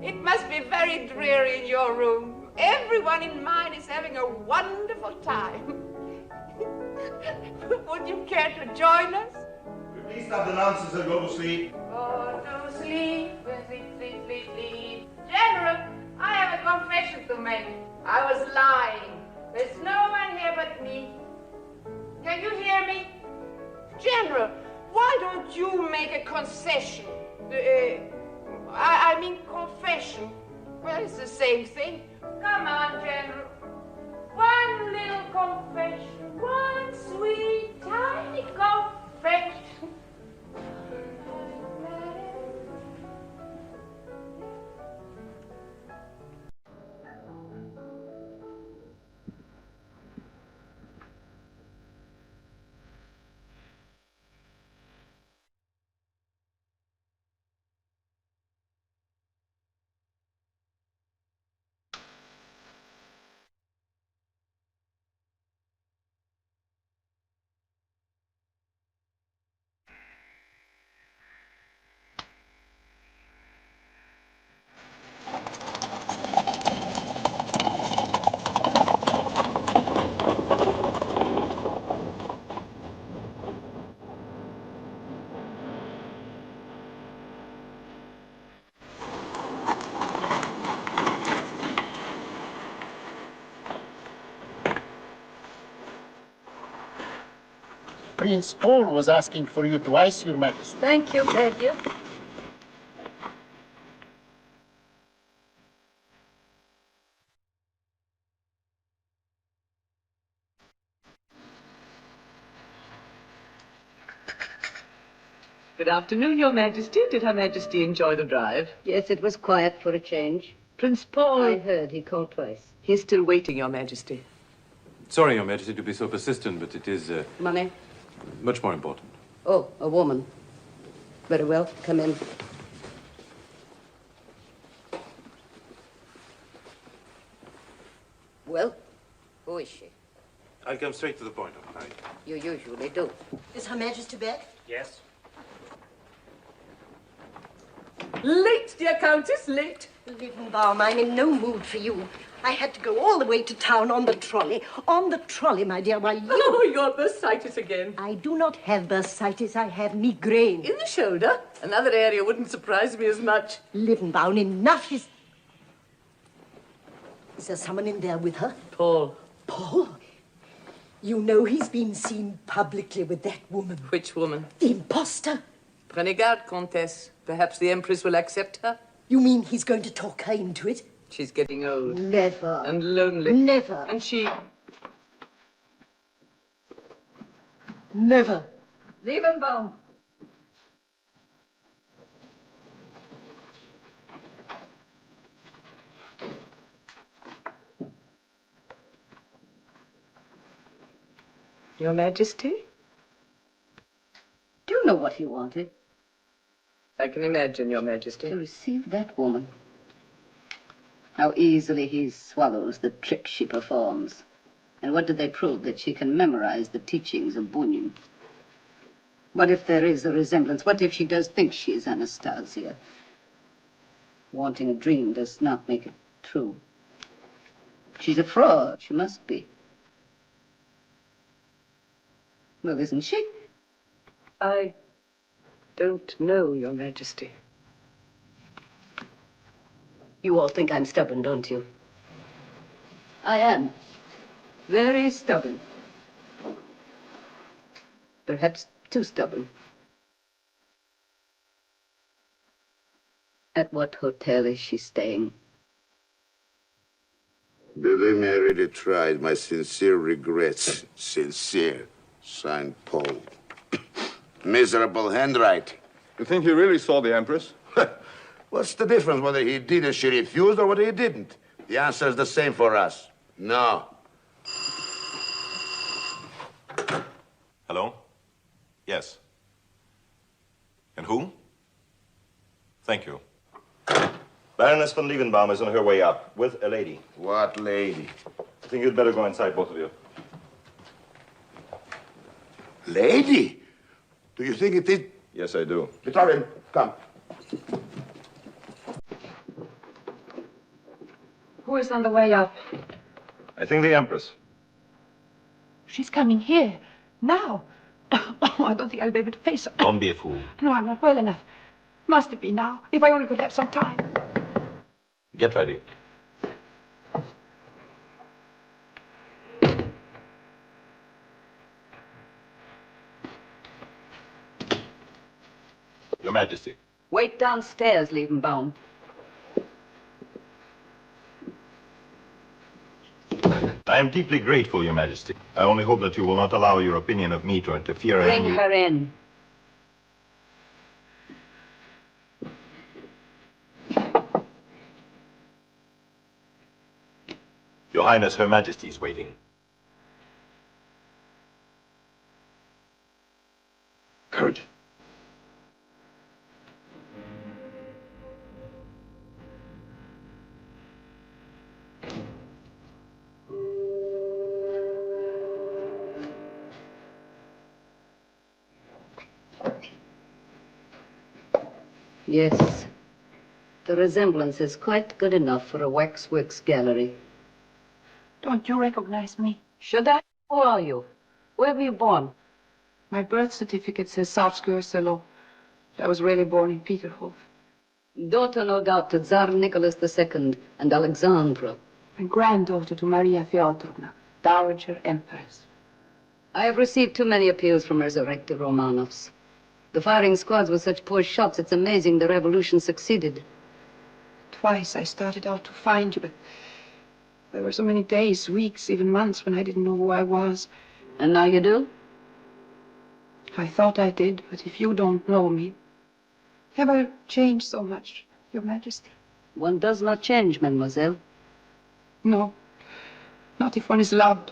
It must be very dreary in your room. Everyone in mine is having a wonderful time. Would you care to join us? Please stop the nonsense and go to sleep. Go to sleep, sleep, sleep, sleep, sleep. General, I have a confession to make. I was lying. There's no one here but me. Can you hear me? General, why don't you make a concession? I mean confession. Well, it's the same thing. Come on, General. One little confession. One sweet, tiny confession. Prince Paul was asking for you twice, Your Majesty. Thank you, thank you. Good afternoon, Your Majesty. Did Her Majesty enjoy the drive? Yes, it was quiet for a change. Prince Paul... I heard he called twice. He's still waiting, Your Majesty. Sorry, Your Majesty, to be so persistent, but it is Money? much more important. Oh, a woman. Very well, come in. Well, who is she? I'll come straight to the point, all right? You usually do. Is Her Majesty back? Yes. Late, dear Countess, late. Liebenbaum, I'm in no mood for you. I had to go all the way to town on the trolley. On the trolley, my dear, while you... Oh, your bursitis again. I do not have bursitis, I have migraine. In the shoulder? Another area wouldn't surprise me as much. Liebenbaum, enough is... Is there someone in there with her? Paul. Paul? You know he's been seen publicly with that woman. Which woman? The impostor. Prenez garde, Comtesse. Perhaps the Empress will accept her. You mean he's going to talk her into it? She's getting old. Never. And lonely. Never. And she... Never. Liebenbaum. Your Majesty? Do you know what he wanted? I can imagine, Your Majesty. To receive that woman. How easily he swallows the trick she performs. And what do they prove? That she can memorize the teachings of Bunin. What if there is a resemblance? What if she does think she is Anastasia? Wanting a dream does not make it true. She's a fraud. She must be. Well, isn't she? I don't know, Your Majesty. You all think I'm stubborn, don't you? I am. Very stubborn. Perhaps too stubborn. At what hotel is she staying? Believe me, I really tried. My sincere regrets. Sincere. Signed, Paul. Miserable handwriting. You think he really saw the Empress? What's the difference whether he did as she refused or whether he didn't? The answer is the same for us. No. Hello? Yes. And who? Thank you. Baroness von Liebenbaum is on her way up with a lady. What lady? I think you'd better go inside, both of you. Lady? Do you think it is? Yes, I do. Victorian, come. Who is on the way up? I think the Empress. She's coming here. Now. Oh, I don't think I'll be able to face her. Don't be a fool. No, I'm not well enough. Must it be now? If I only could have some time. Get ready. Your Majesty. Wait downstairs, Liebenbaum. I am deeply grateful, Your Majesty. I only hope that you will not allow your opinion of me to interfere in... Bring her in. Your Highness, Her Majesty is waiting. Good. Yes. The resemblance is quite good enough for a waxworks gallery. Don't you recognize me? Should I? Who are you? Where were you born? My birth certificate says Salzgitter. I was really born in Peterhof. Daughter, no doubt, to Tsar Nicholas II and Alexandra. And granddaughter to Maria Feodorovna, Dowager Empress. I have received too many appeals from resurrected Romanovs. The firing squads were such poor shots, it's amazing the revolution succeeded. Twice I started out to find you, but there were so many days, weeks, even months when I didn't know who I was. And now you do? I thought I did, but if you don't know me... Have I changed so much, Your Majesty? One does not change, mademoiselle. No, not if one is loved.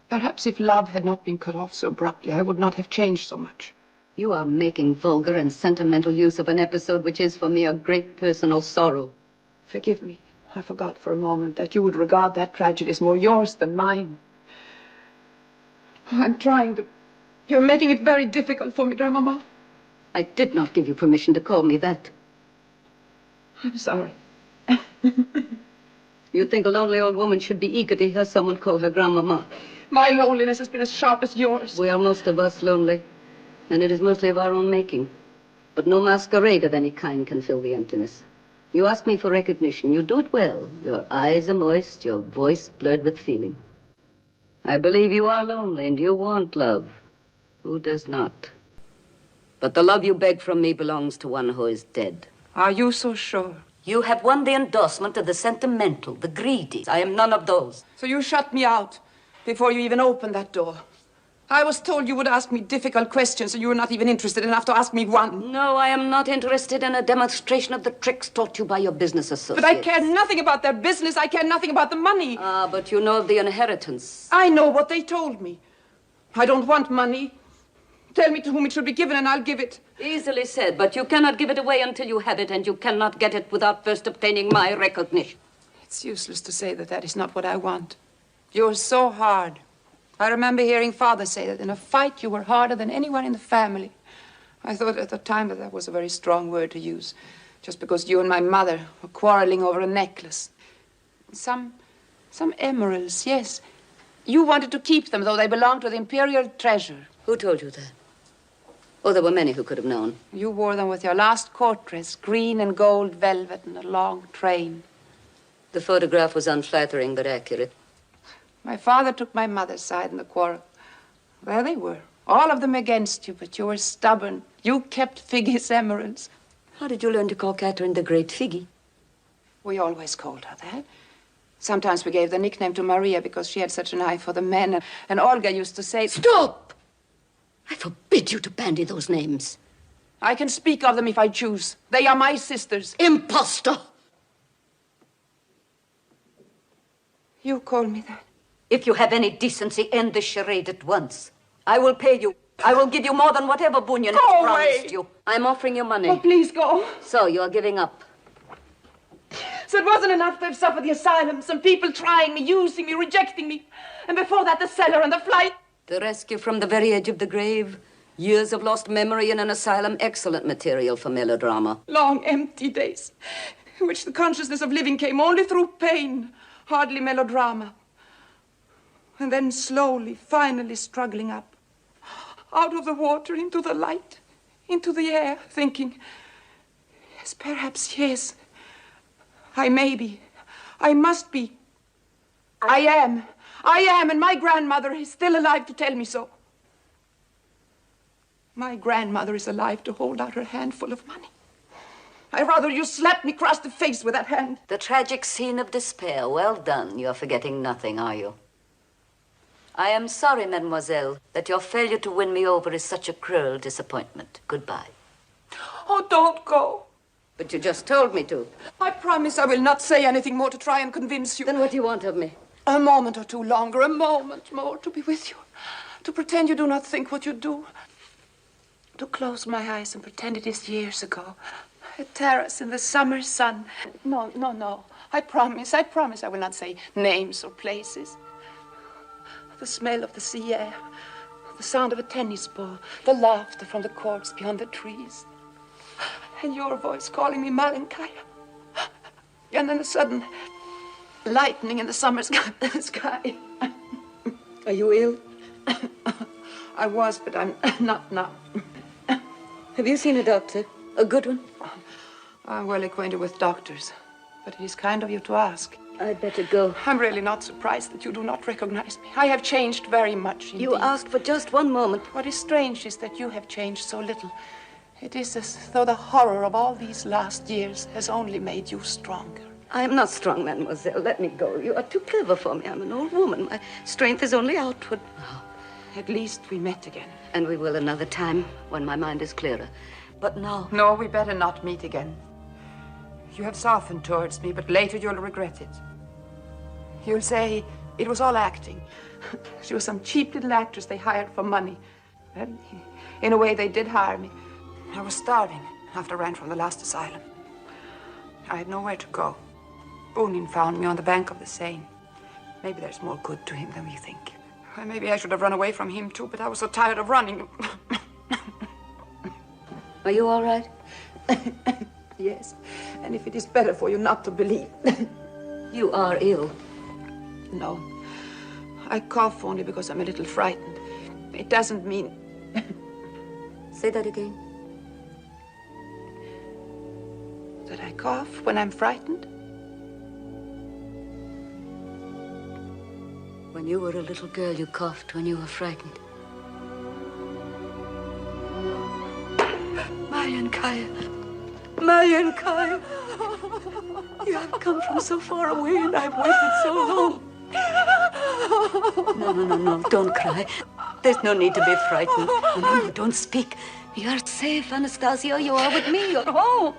Perhaps if love had not been cut off so abruptly, I would not have changed so much. You are making vulgar and sentimental use of an episode which is for me a great personal sorrow. Forgive me. I forgot for a moment that you would regard that tragedy as more yours than mine. I'm trying to... You're making it very difficult for me, Grandmama. I did not give you permission to call me that. I'm sorry. You think a lonely old woman should be eager to hear someone call her grandmama? My loneliness has been as sharp as yours. We are most of us lonely, and it is mostly of our own making. But no masquerade of any kind can fill the emptiness. You ask me for recognition. You do it well. Your eyes are moist, your voice blurred with feeling. I believe you are lonely and you want love. Who does not? But the love you beg from me belongs to one who is dead. Are you so sure? You have won the endorsement of the sentimental, the greedy. I am none of those. So you shut me out before you even opened that door. I was told you would ask me difficult questions, and you were not even interested enough to ask me one. No, I am not interested in a demonstration of the tricks taught you by your business associates. But I care nothing about their business. I care nothing about the money. Ah, but you know of the inheritance. I know what they told me. I don't want money. Tell me to whom it should be given, and I'll give it. Easily said, but you cannot give it away until you have it, and you cannot get it without first obtaining my recognition. It's useless to say that that is not what I want. You're so hard. I remember hearing Father say that in a fight you were harder than anyone in the family. I thought at the time that that was a very strong word to use, just because you and my mother were quarreling over a necklace. Some emeralds, yes. You wanted to keep them, though they belonged to the imperial treasure. Who told you that? Oh, there were many who could have known. You wore them with your last court dress, green and gold velvet and a long train. The photograph was unflattering but accurate. My father took my mother's side in the quarrel. There they were, all of them against you, but you were stubborn. You kept Figgy's emeralds. How did you learn to call Catherine the Great Figgy? We always called her that. Sometimes we gave the nickname to Maria because she had such an eye for the men. And Olga used to say... Stop! I forbid you to bandy those names. I can speak of them if I choose. They are my sisters. Impostor! You call me that? If you have any decency, end this charade at once. I will pay you. I will give you more than whatever Bunyan has promised you. I'm offering you money. Oh, please go. So, you are giving up. So it wasn't enough to have suffered the asylum, some people trying me, using me, rejecting me. And before that, the cellar and the flight. The rescue from the very edge of the grave. Years of lost memory in an asylum. Excellent material for melodrama. Long, empty days, in which the consciousness of living came only through pain. Hardly melodrama. And then slowly, finally struggling up. Out of the water, into the light, into the air, thinking, yes, perhaps, yes. I may be. I must be. I am, and my grandmother is still alive to tell me so. My grandmother is alive to hold out her handful of money. I'd rather you slapped me across the face with that hand. The tragic scene of despair. Well done. You're forgetting nothing, are you? I am sorry, mademoiselle, that your failure to win me over is such a cruel disappointment. Goodbye. Oh, don't go. But you just told me to. I promise I will not say anything more to try and convince you. Then what do you want of me? A moment or two longer, a moment more to be with you. To pretend you do not think what you do. To close my eyes and pretend it is years ago. A terrace in the summer sun. No. I promise I will not say names or places. The smell of the sea air, the sound of a tennis ball, the laughter from the courts beyond the trees, and your voice calling me Malenkaya. And then a sudden lightning in the summer sky. Are you ill? I was, but I'm not now. Have you seen a doctor? A good one? I'm well acquainted with doctors, but it is kind of you to ask. I'd better go. I'm really not surprised that you do not recognize me. I have changed very much indeed. You asked for just one moment. What is strange is that you have changed so little. It is as though the horror of all these last years has only made you stronger. I am not strong, mademoiselle. Let me go. You are too clever for me. I'm an old woman. My strength is only outward. Oh, At least we met again. And we will another time when my mind is clearer. But now... No, we better not meet again. You have softened towards me, but later you'll regret it. You'll say it was all acting. She was some cheap little actress they hired for money. Well, in a way, they did hire me. I was starving after I ran from the last asylum. I had nowhere to go. Boonin found me on the bank of the Seine. Maybe there's more good to him than we think. Well, maybe I should have run away from him, too, but I was so tired of running. Are you all right? Yes, and if it is better for you not to believe. You are ill. No, I cough only because I'm a little frightened. It doesn't mean... Say that again. That I cough when I'm frightened? When you were a little girl, you coughed when you were frightened. Marion Kaya. You have come from so far away and I've waited so long. No, don't cry. There's no need to be frightened. No, don't speak. You're safe, Anastasia. You are with me. You're home.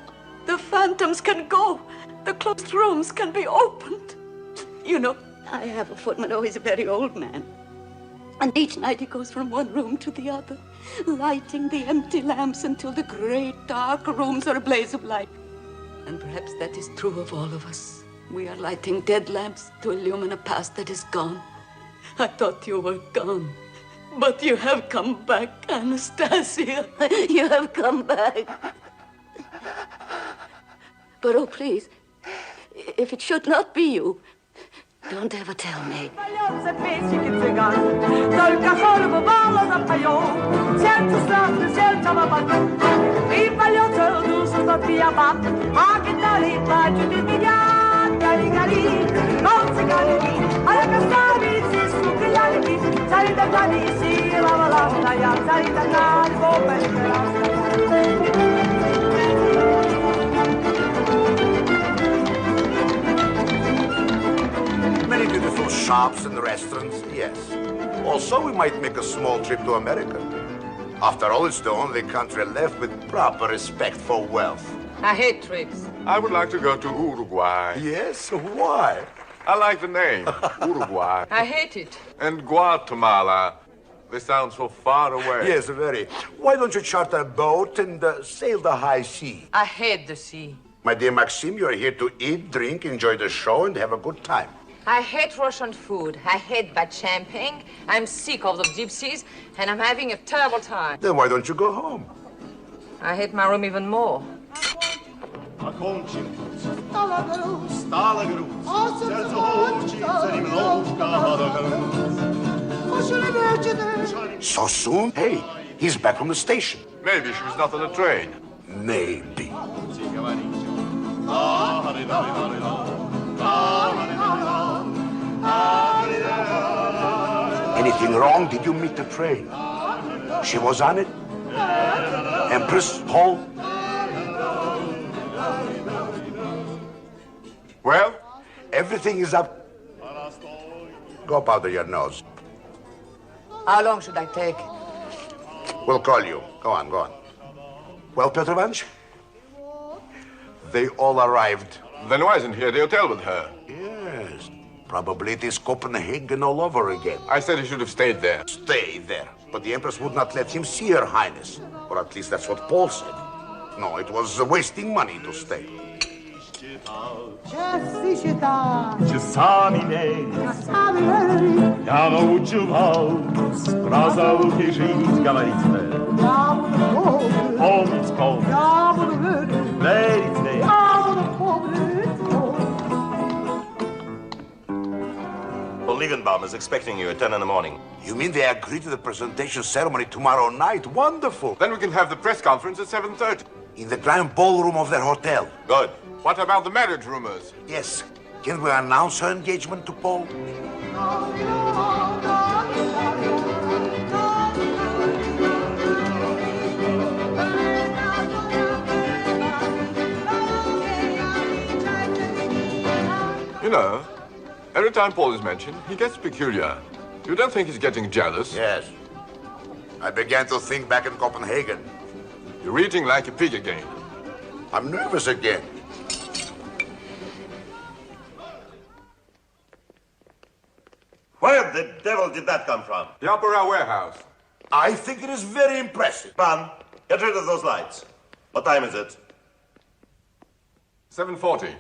The phantoms can go. The closed rooms can be opened. You know, I have a footman who is a very old man. And each night he goes from one room to the other, lighting the empty lamps until the great dark rooms are a blaze of light. And perhaps that is true of all of us. We are lighting dead lamps to illumine a past that is gone. I thought you were gone. But you have come back, Anastasia. You have come back. But oh, please, if it should not be you, don't ever tell me. Many beautiful shops and restaurants, yes. Also, we might make a small trip to America. After all, it's the only country left with proper respect for wealth. I hate trips. I would like to go to Uruguay. Yes? Why? I like the name, Uruguay. I hate it. And Guatemala. They sound so far away. Yes, very. Why don't you charter a boat and sail the high sea? I hate the sea. My dear Maxime, you're here to eat, drink, enjoy the show, and have a good time. I hate Russian food. I hate bad champagne. I'm sick of the gypsies, and I'm having a terrible time. Then why don't you go home? I hate my room even more. So soon? Hey, he's back from the station. Maybe she was not on the train. Maybe. Anything wrong? Did you meet the train? She was on it? Empress, Hall? Well? Everything is up. Go powder your nose. How long should I take? We'll call you. Go on, go on. Well, Petrovich? They all arrived. Then why isn't he at the hotel with her? Yes. Probably it is Copenhagen all over again. I said he should have stayed there. Stay there. But the Empress would not let him see Her Highness. Or at least that's what Paul said. No, it was wasting money to stay. Czasami я научивал, сказал ты жизнь говорить помнить верить Liebenbaum is expecting you at 10 in the morning. You mean they agreed to the presentation ceremony tomorrow night? Wonderful. Then we can have the press conference at 7:30. In the grand ballroom of their hotel. Good. What about the marriage rumors? Yes. Can we announce her engagement to Paul? You know, every time Paul is mentioned, he gets peculiar. You don't think he's getting jealous? Yes. I began to think back in Copenhagen. You're eating like a pig again. I'm nervous again. Where the devil did that come from? The Opera Warehouse. I think it is very impressive. Man, get rid of those lights. What time is it? 7:40.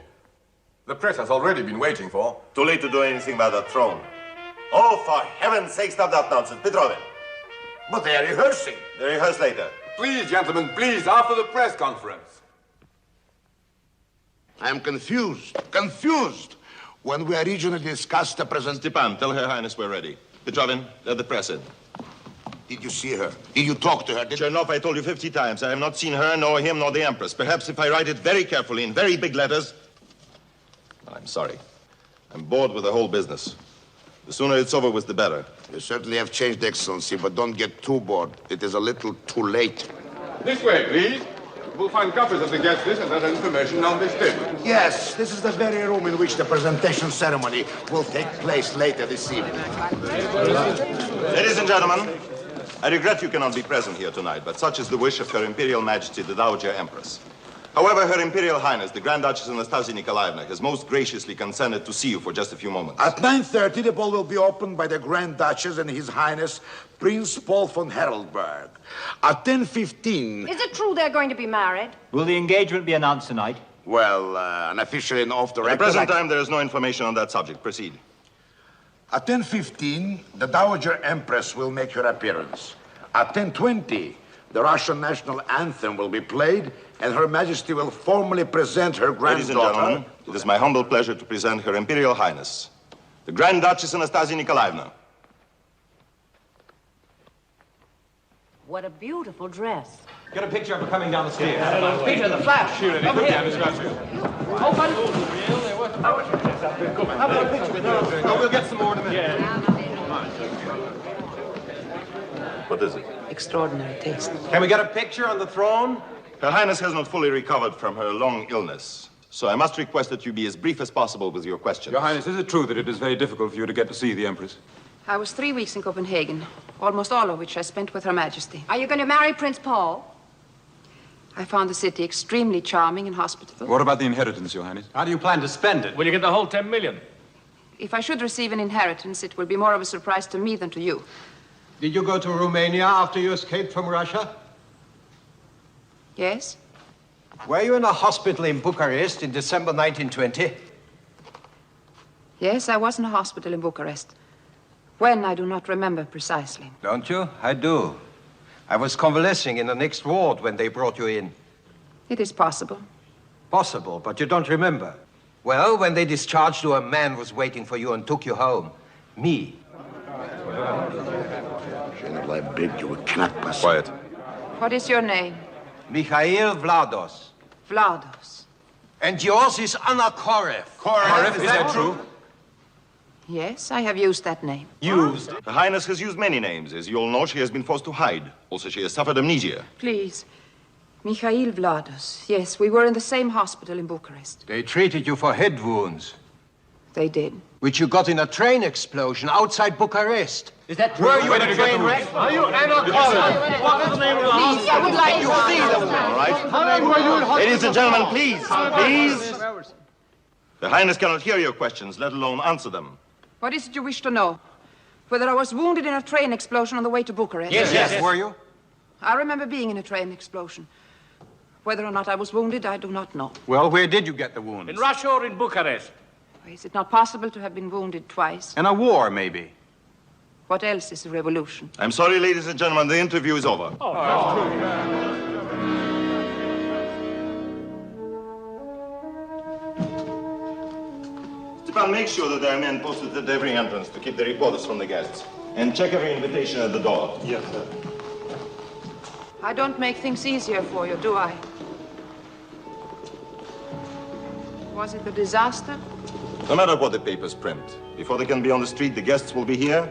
The press has already been waiting for. Too late to do anything about that throne. Oh, for heaven's sake, stop that nonsense. Petrovin. But they are rehearsing. They rehearse later. Please, gentlemen, please, after the press conference. I am confused. Confused. When we originally discussed the presentation... Stepan, tell Her Highness we're ready. Petrovin, let the press in. Did you see her? Did you talk to her? Chernov, I told you 50 times. I have not seen her, nor him, nor the Empress. Perhaps if I write it very carefully, in very big letters... I'm sorry. I'm bored with the whole business. The sooner it's over with, the better. You certainly have changed, Excellency, but don't get too bored. It is a little too late. This way, please. We'll find copies of the guest list and other information on this table. Yes, this is the very room in which the presentation ceremony will take place later this evening. Ladies and gentlemen, I regret you cannot be present here tonight, but such is the wish of Her Imperial Majesty, the Dowager Empress. However, Her Imperial Highness, the Grand Duchess Anastasia Nikolaevna, has most graciously consented to see you for just a few moments. At 9:30, the ball will be opened by the Grand Duchess and His Highness Prince Paul von Heraldberg. At 10:15... Is it true they're going to be married? Will the engagement be announced tonight? Well, unofficially and off the record... At the present time, there is no information on that subject. Proceed. At 10:15, the Dowager Empress will make her appearance. At 10:20, the Russian national anthem will be played, and Her Majesty will formally present her granddaughter... Ladies and gentlemen, it is my humble pleasure to present Her Imperial Highness, the Grand Duchess Anastasia Nikolaevna. What a beautiful dress. Get a picture of her coming down the stairs. Peter, the flash. Come here. Open. No, we'll get some more in a minute. What is it? Extraordinary taste. Can we get a picture on the throne? Her Highness has not fully recovered from her long illness, so I must request that you be as brief as possible with your questions. Your Highness, is it true that it is very difficult for you to get to see the Empress? I was 3 weeks in Copenhagen, almost all of which I spent with Her Majesty. Are you going to marry Prince Paul? I found the city extremely charming and hospitable. What about the inheritance, Your Highness? How do you plan to spend it? Will you get the whole 10 million? If I should receive an inheritance, it will be more of a surprise to me than to you. Did you go to Romania after you escaped from Russia? Yes? Were you in a hospital in Bucharest in December 1920? Yes, I was in a hospital in Bucharest. When, I do not remember precisely. Don't you? I do. I was convalescing in the next ward when they brought you in. It is possible. Possible, but you don't remember. Well, when they discharged you, a man was waiting for you and took you home. Me. General, I beg you, we cannot pass. Quiet. What is your name? Mikhail Vlados. Vlados. And yours is Anna Korev. Korev, is that true? Yes, I have used that name. Used? Her Highness has used many names. As you all know, she has been forced to hide. Also, she has suffered amnesia. Please. Mikhail Vlados. Yes, we were in the same hospital in Bucharest. They treated you for head wounds. They did. Which you got in a train explosion outside Bucharest. Is that true? Were you in a train wreck? Are you Anna Collins? What is the name of the Please, I would like You see them. All right. How long were you in hospital? Ladies and gentlemen, please, please. Her Highness cannot hear your questions, let alone answer them. What is it you wish to know? Whether I was wounded in a train explosion on the way to Bucharest? Yes. Were you? I remember being in a train explosion. Whether or not I was wounded, I do not know. Well, where did you get the wounds? In Russia or in Bucharest? Is it not possible to have been wounded twice? In a war, maybe. What else is a revolution? I'm sorry, ladies and gentlemen, the interview is over. Oh, that's true. Stepan, make sure that there are men posted at every entrance to keep the reporters from the guests. And check every invitation at the door. Yes, sir. I don't make things easier for you, do I? Was it a disaster? No matter what the papers print, before they can be on the street, the guests will be here,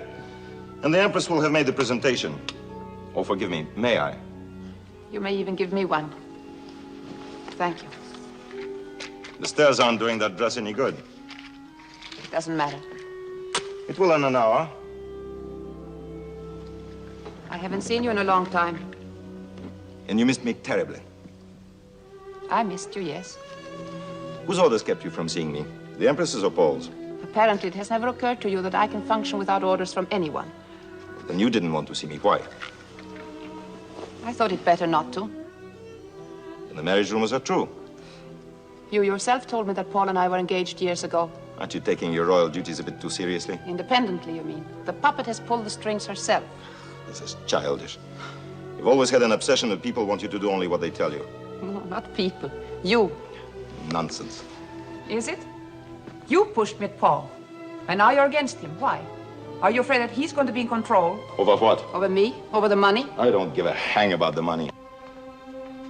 and the Empress will have made the presentation. Oh, forgive me, may I? You may even give me one. Thank you. The stairs aren't doing that dress any good. It doesn't matter. It will in an hour. I haven't seen you in a long time. And you missed me terribly. I missed you, yes. Whose orders kept you from seeing me? The Empress's or Paul's? Apparently, it has never occurred to you that I can function without orders from anyone. Then you didn't want to see me. Why? I thought it better not to. And the marriage rumors are true. You yourself told me that Paul and I were engaged years ago. Aren't you taking your royal duties a bit too seriously? Independently, you mean. The puppet has pulled the strings herself. This is childish. You've always had an obsession that people want you to do only what they tell you. No, not people. You. Nonsense. Is it? You pushed me at Paul. And now you're against him. Why? Are you afraid that he's going to be in control? Over what? Over me? Over the money? I don't give a hang about the money.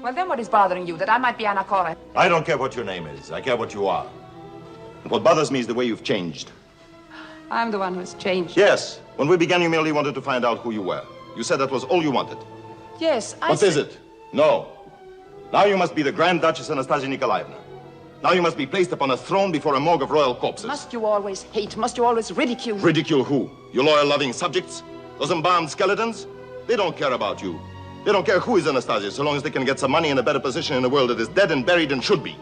Well, then what is bothering you? That I might be Anatole? I don't care what your name is. I care what you are. And what bothers me is the way you've changed. I'm the one who's changed. Yes. When we began, you merely wanted to find out who you were. You said that was all you wanted. Yes, What is it? No. Now you must be the Grand Duchess Anastasia Nikolaevna. Now you must be placed upon a throne before a morgue of royal corpses. Must you always hate? Must you always ridicule? Ridicule who? Your loyal-loving subjects? Those embalmed skeletons? They don't care about you. They don't care who is Anastasia, so long as they can get some money and a better position in a world that is dead and buried and should be.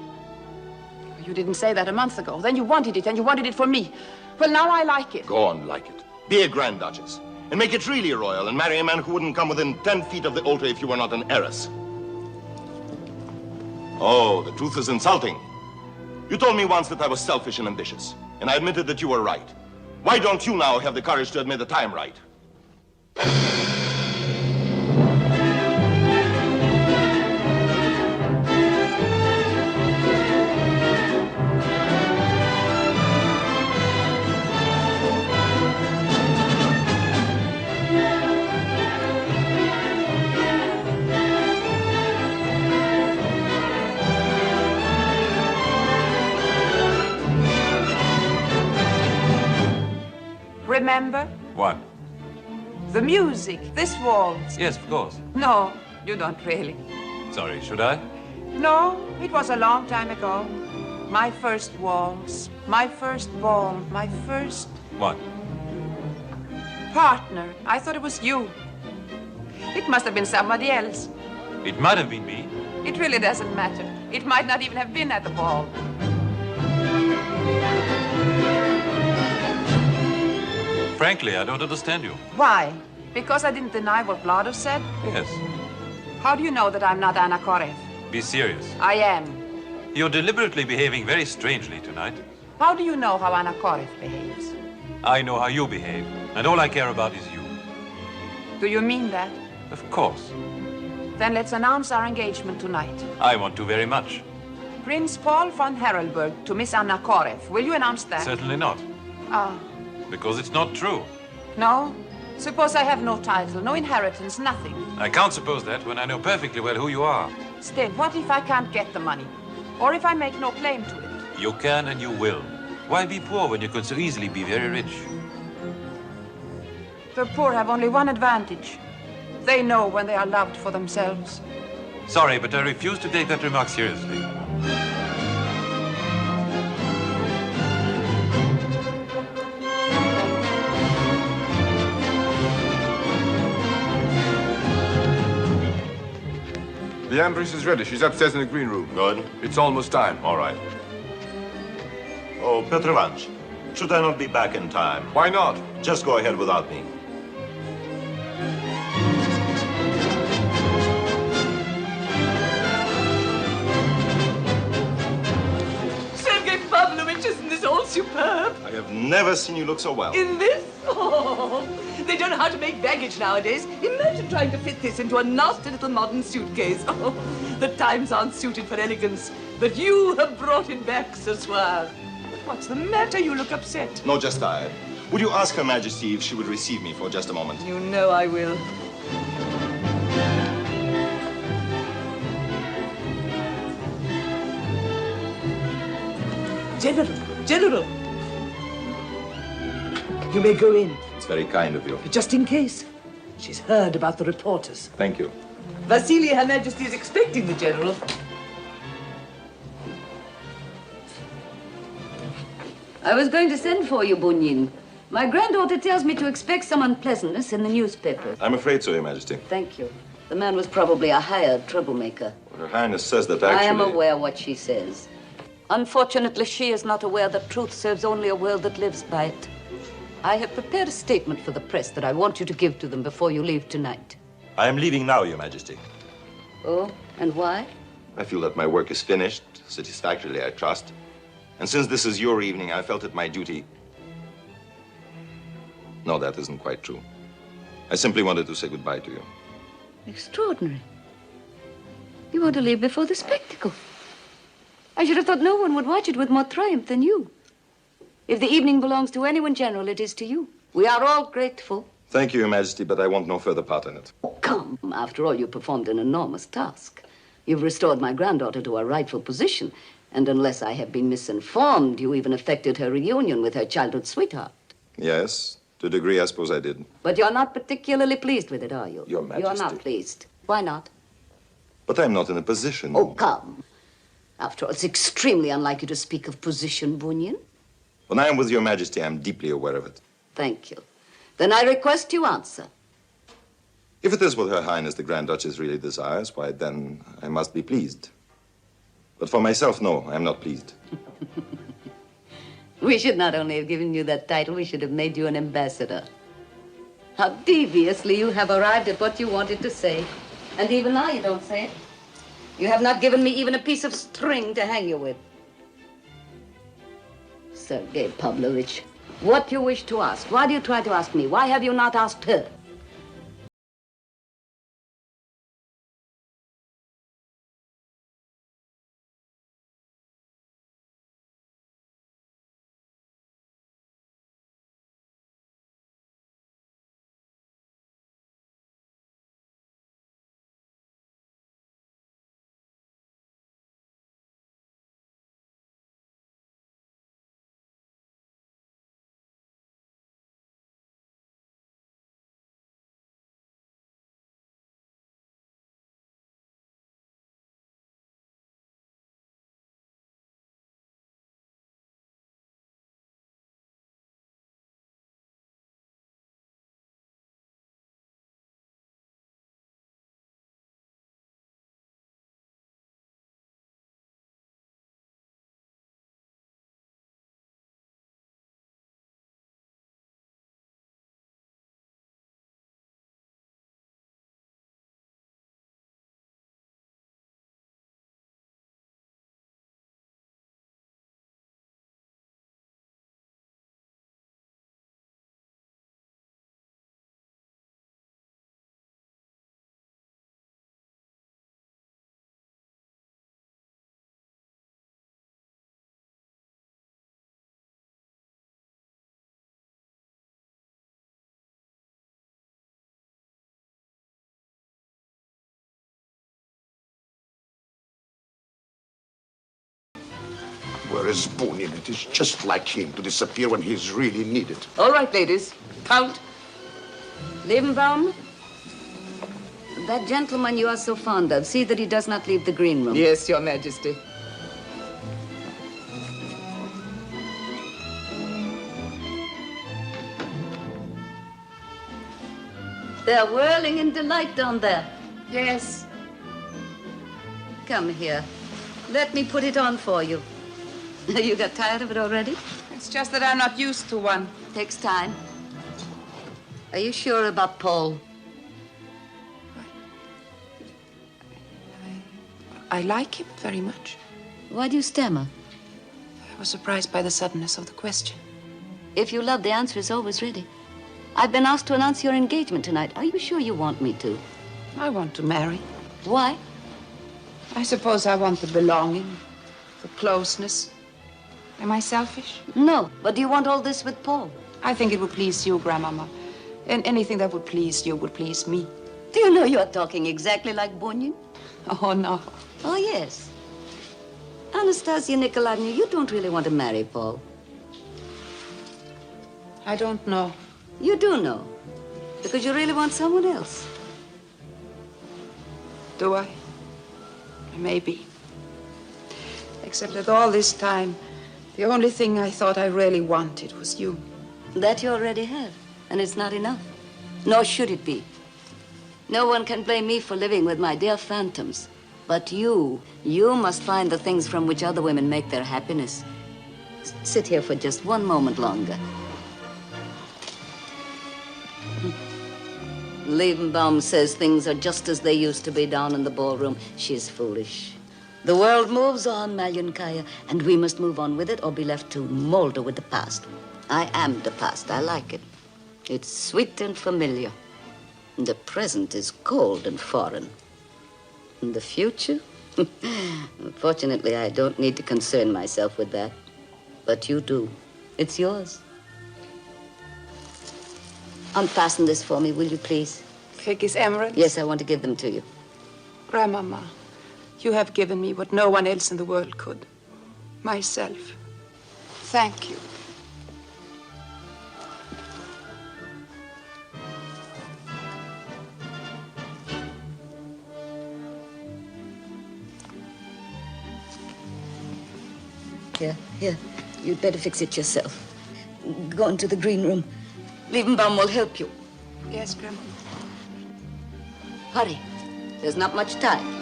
You didn't say that a month ago. Then you wanted it, and you wanted it for me. Well, now I like it. Go on, like it. Be a Grand Duchess. And make it really royal, and marry a man who wouldn't come within 10 feet of the altar if you were not an heiress. Oh, the truth is insulting. You told me once that I was selfish and ambitious, and I admitted that you were right. Why don't you now have the courage to admit that I am right? Remember? What? The music, this waltz. Yes, of course. No, you don't really. Sorry, should I? No, it was a long time ago. My first waltz, my first ball, my first What? partner. I thought it was you. It must have been somebody else. It might have been me. It really doesn't matter. It might not even have been at the ball. Frankly, I don't understand you. Why? Because I didn't deny what Vlado said? Yes. How do you know that I'm not Anna Korev? Be serious. I am. You're deliberately behaving very strangely tonight. How do you know how Anna Korev behaves? I know how you behave, and all I care about is you. Do you mean that? Of course. Then let's announce our engagement tonight. I want to very much. Prince Paul von Harelberg to Miss Anna Korev. Will you announce that? Certainly not. Ah, Because it's not true. no? Suppose I have no title, no inheritance, nothing. I can't suppose that when I know perfectly well who you are. Still, what if I can't get the money? Or if I make no claim to it? You can and you will. Why be poor when you could so easily be very rich? The poor have only one advantage. They know when they are loved for themselves. Sorry, but I refuse to take that remark seriously. The Empress is ready. She's upstairs in the green room. Good. It's almost time. All right. Oh, Petrovich, should I not be back in time? Why not? Just go ahead without me. Sergei Pavlovich, isn't this all superb? I have never seen you look so well. In this? Oh, they don't know how to make baggage nowadays. Imagine trying to fit this into a nasty little modern suitcase. Oh, the times aren't suited for elegance, but you have brought it back, ce soir. What's the matter? You look upset. No, just tired. Would you ask Her Majesty if she would receive me for just a moment? You know I will. General. You may go in. It's very kind of you. Just in case. She's heard about the reporters. Thank you. Vasily, Her Majesty is expecting the General. I was going to send for you, Bunyin. My granddaughter tells me to expect some unpleasantness in the newspaper. I'm afraid so, Your Majesty. Thank you. The man was probably a hired troublemaker. Her Highness says that actually... I am aware what she says. Unfortunately, she is not aware that truth serves only a world that lives by it. I have prepared a statement for the press that I want you to give to them before you leave tonight. I am leaving now, Your Majesty. Oh, and why? I feel that my work is finished, satisfactorily, I trust. And since this is your evening, I felt it my duty. No, that isn't quite true. I simply wanted to say goodbye to you. Extraordinary. You want to leave before the spectacle. I should have thought no one would watch it with more triumph than you. If the evening belongs to anyone general, it is to you. We are all grateful. Thank you, Your Majesty, but I want no further part in it. Come, after all, you performed an enormous task. You've restored my granddaughter to her rightful position, and unless I have been misinformed, you even effected her reunion with her childhood sweetheart. Yes, to a degree, I suppose I did. But you're not particularly pleased with it, are you? Your Majesty. You're not pleased. Why not? But I'm not in a position. Oh, come. After all, it's extremely unlike you to speak of position, Bunyan. When I am with Your Majesty, I'm deeply aware of it. Thank you. Then I request you answer. If it is what Her Highness the Grand Duchess really desires, why, then I must be pleased. But for myself, no, I am not pleased. We should not only have given you that title, we should have made you an ambassador. How deviously you have arrived at what you wanted to say. And even now you don't say it. You have not given me even a piece of string to hang you with. Sergei Pavlovich, what you wish to ask? Why do you try to ask me? Why have you not asked her? Where is Bunyan? It is just like him to disappear when he's really needed. All right, ladies. Count. Levenbaum, that gentleman you are so fond of, see that he does not leave the green room. Yes, Your Majesty. They're whirling in delight down there. Yes. Come here. Let me put it on for you. You got tired of it already? It's just that I'm not used to one. Takes time. Are you sure about Paul? I like him very much. Why do you stammer? I was surprised by the suddenness of the question. If you love, the answer is always ready. I've been asked to announce your engagement tonight. Are you sure you want me to? I want to marry. Why? I suppose I want the belonging, the closeness. Am I selfish? No, but do you want all this with Paul? I think it would please you, Grandmama. And anything that would please you would please me. Do you know you're talking exactly like Bunyan? Oh, no. Oh, yes. Anastasia Nikolaevna, you don't really want to marry Paul. I don't know. You do know. Because you really want someone else. Do I? Maybe. Except that all this time, the only thing I thought I really wanted was you. That you already have, and it's not enough. Nor should it be. No one can blame me for living with my dear phantoms. But you must find the things from which other women make their happiness. Sit here for just one moment longer. Liebenbaum says things are just as they used to be down in the ballroom. She's foolish. The world moves on, Malyonkaya, and we must move on with it or be left to molder with the past. I am the past. I like it. It's sweet and familiar. The present is cold and foreign. And the future? Unfortunately, I don't need to concern myself with that. But you do. It's yours. Unfasten this for me, will you, please? Take his emeralds? Yes, I want to give them to you. Grandmama, you have given me what no one else in the world could. Myself. Thank you. Here. You'd better fix it yourself. Go into the green room. Liebenbaum will help you. Yes, Grandma. Hurry. There's not much time.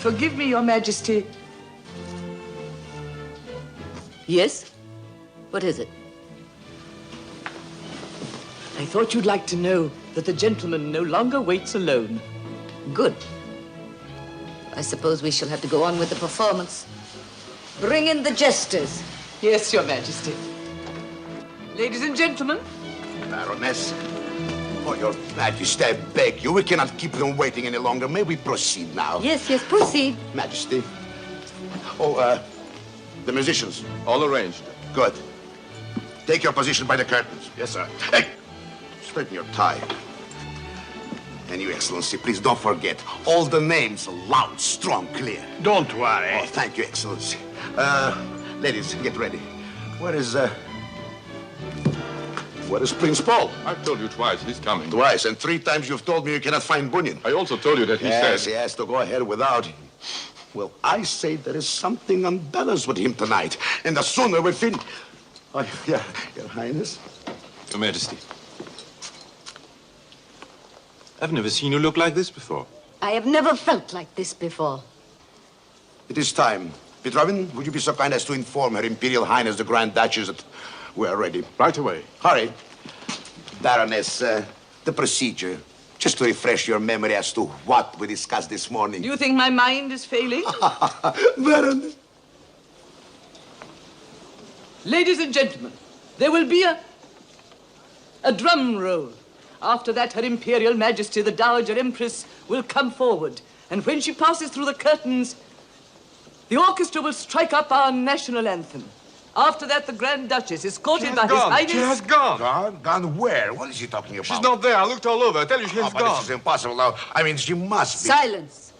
Forgive me, Your Majesty. Yes? What is it? I thought you'd like to know that the gentleman no longer waits alone. Good. I suppose we shall have to go on with the performance. Bring in the jesters. Yes, Your Majesty. Ladies and gentlemen. Baroness, for your Majesty, I beg you, we cannot keep them waiting any longer. May we proceed now? Yes, proceed. Majesty. The musicians. All arranged. Good. Take your position by the curtains. Yes, sir. Hey, straighten your tie. And you, Excellency, please don't forget, all the names loud, strong, clear. Don't worry. Oh, thank you, Excellency. Ladies, get ready. Where is Prince Paul? I've told you twice, he's coming. Twice, and 3 times you've told me you cannot find Bunyan. I also told you that he said... Yes, to go ahead without him. Well, I say there is something unbalanced with him tonight, and the sooner we finish... Oh, yeah, Your Highness. Your Majesty. I've never seen you look like this before. I have never felt like this before. It is time. Petrovin, would you be so kind as to inform Her Imperial Highness, the Grand Duchess, that we are ready? Right away. Hurry. Baroness, the procedure. Just to refresh your memory as to what we discussed this morning. Do you think my mind is failing? Baroness. Ladies and gentlemen, there will be a drum roll. After that, Her Imperial Majesty, the Dowager Empress, will come forward. And when she passes through the curtains, the orchestra will strike up our national anthem. After that, the Grand Duchess, escorted by His Highness... She has gone. Gone where? What is she talking about? She's not there. I looked all over. I tell you, she has but gone. This is impossible now. I mean, she must be. Silence.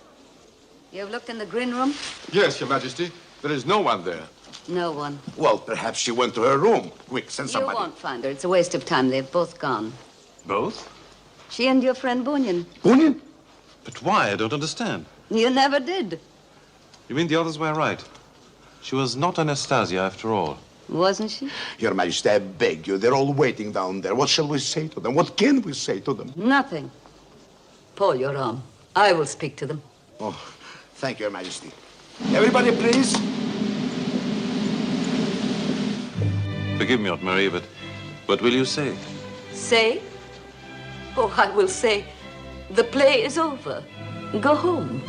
You have looked in the green room? Yes, Your Majesty. There is no one there. No one. Well, perhaps she went to her room. Quick, send somebody. You won't find her. It's a waste of time. They've both gone. Both? She and your friend Bunyan. Bunyan? But why? I don't understand. You never did. You mean the others were right? She was not Anastasia after all. Wasn't she? Your Majesty, I beg you. They're all waiting down there. What shall we say to them? What can we say to them? Nothing. Paul, your arm. I will speak to them. Oh, thank you, Your Majesty. Everybody, please. Forgive me, Aunt Marie, but what will you say? Say? Oh, I will say, the play is over. Go home.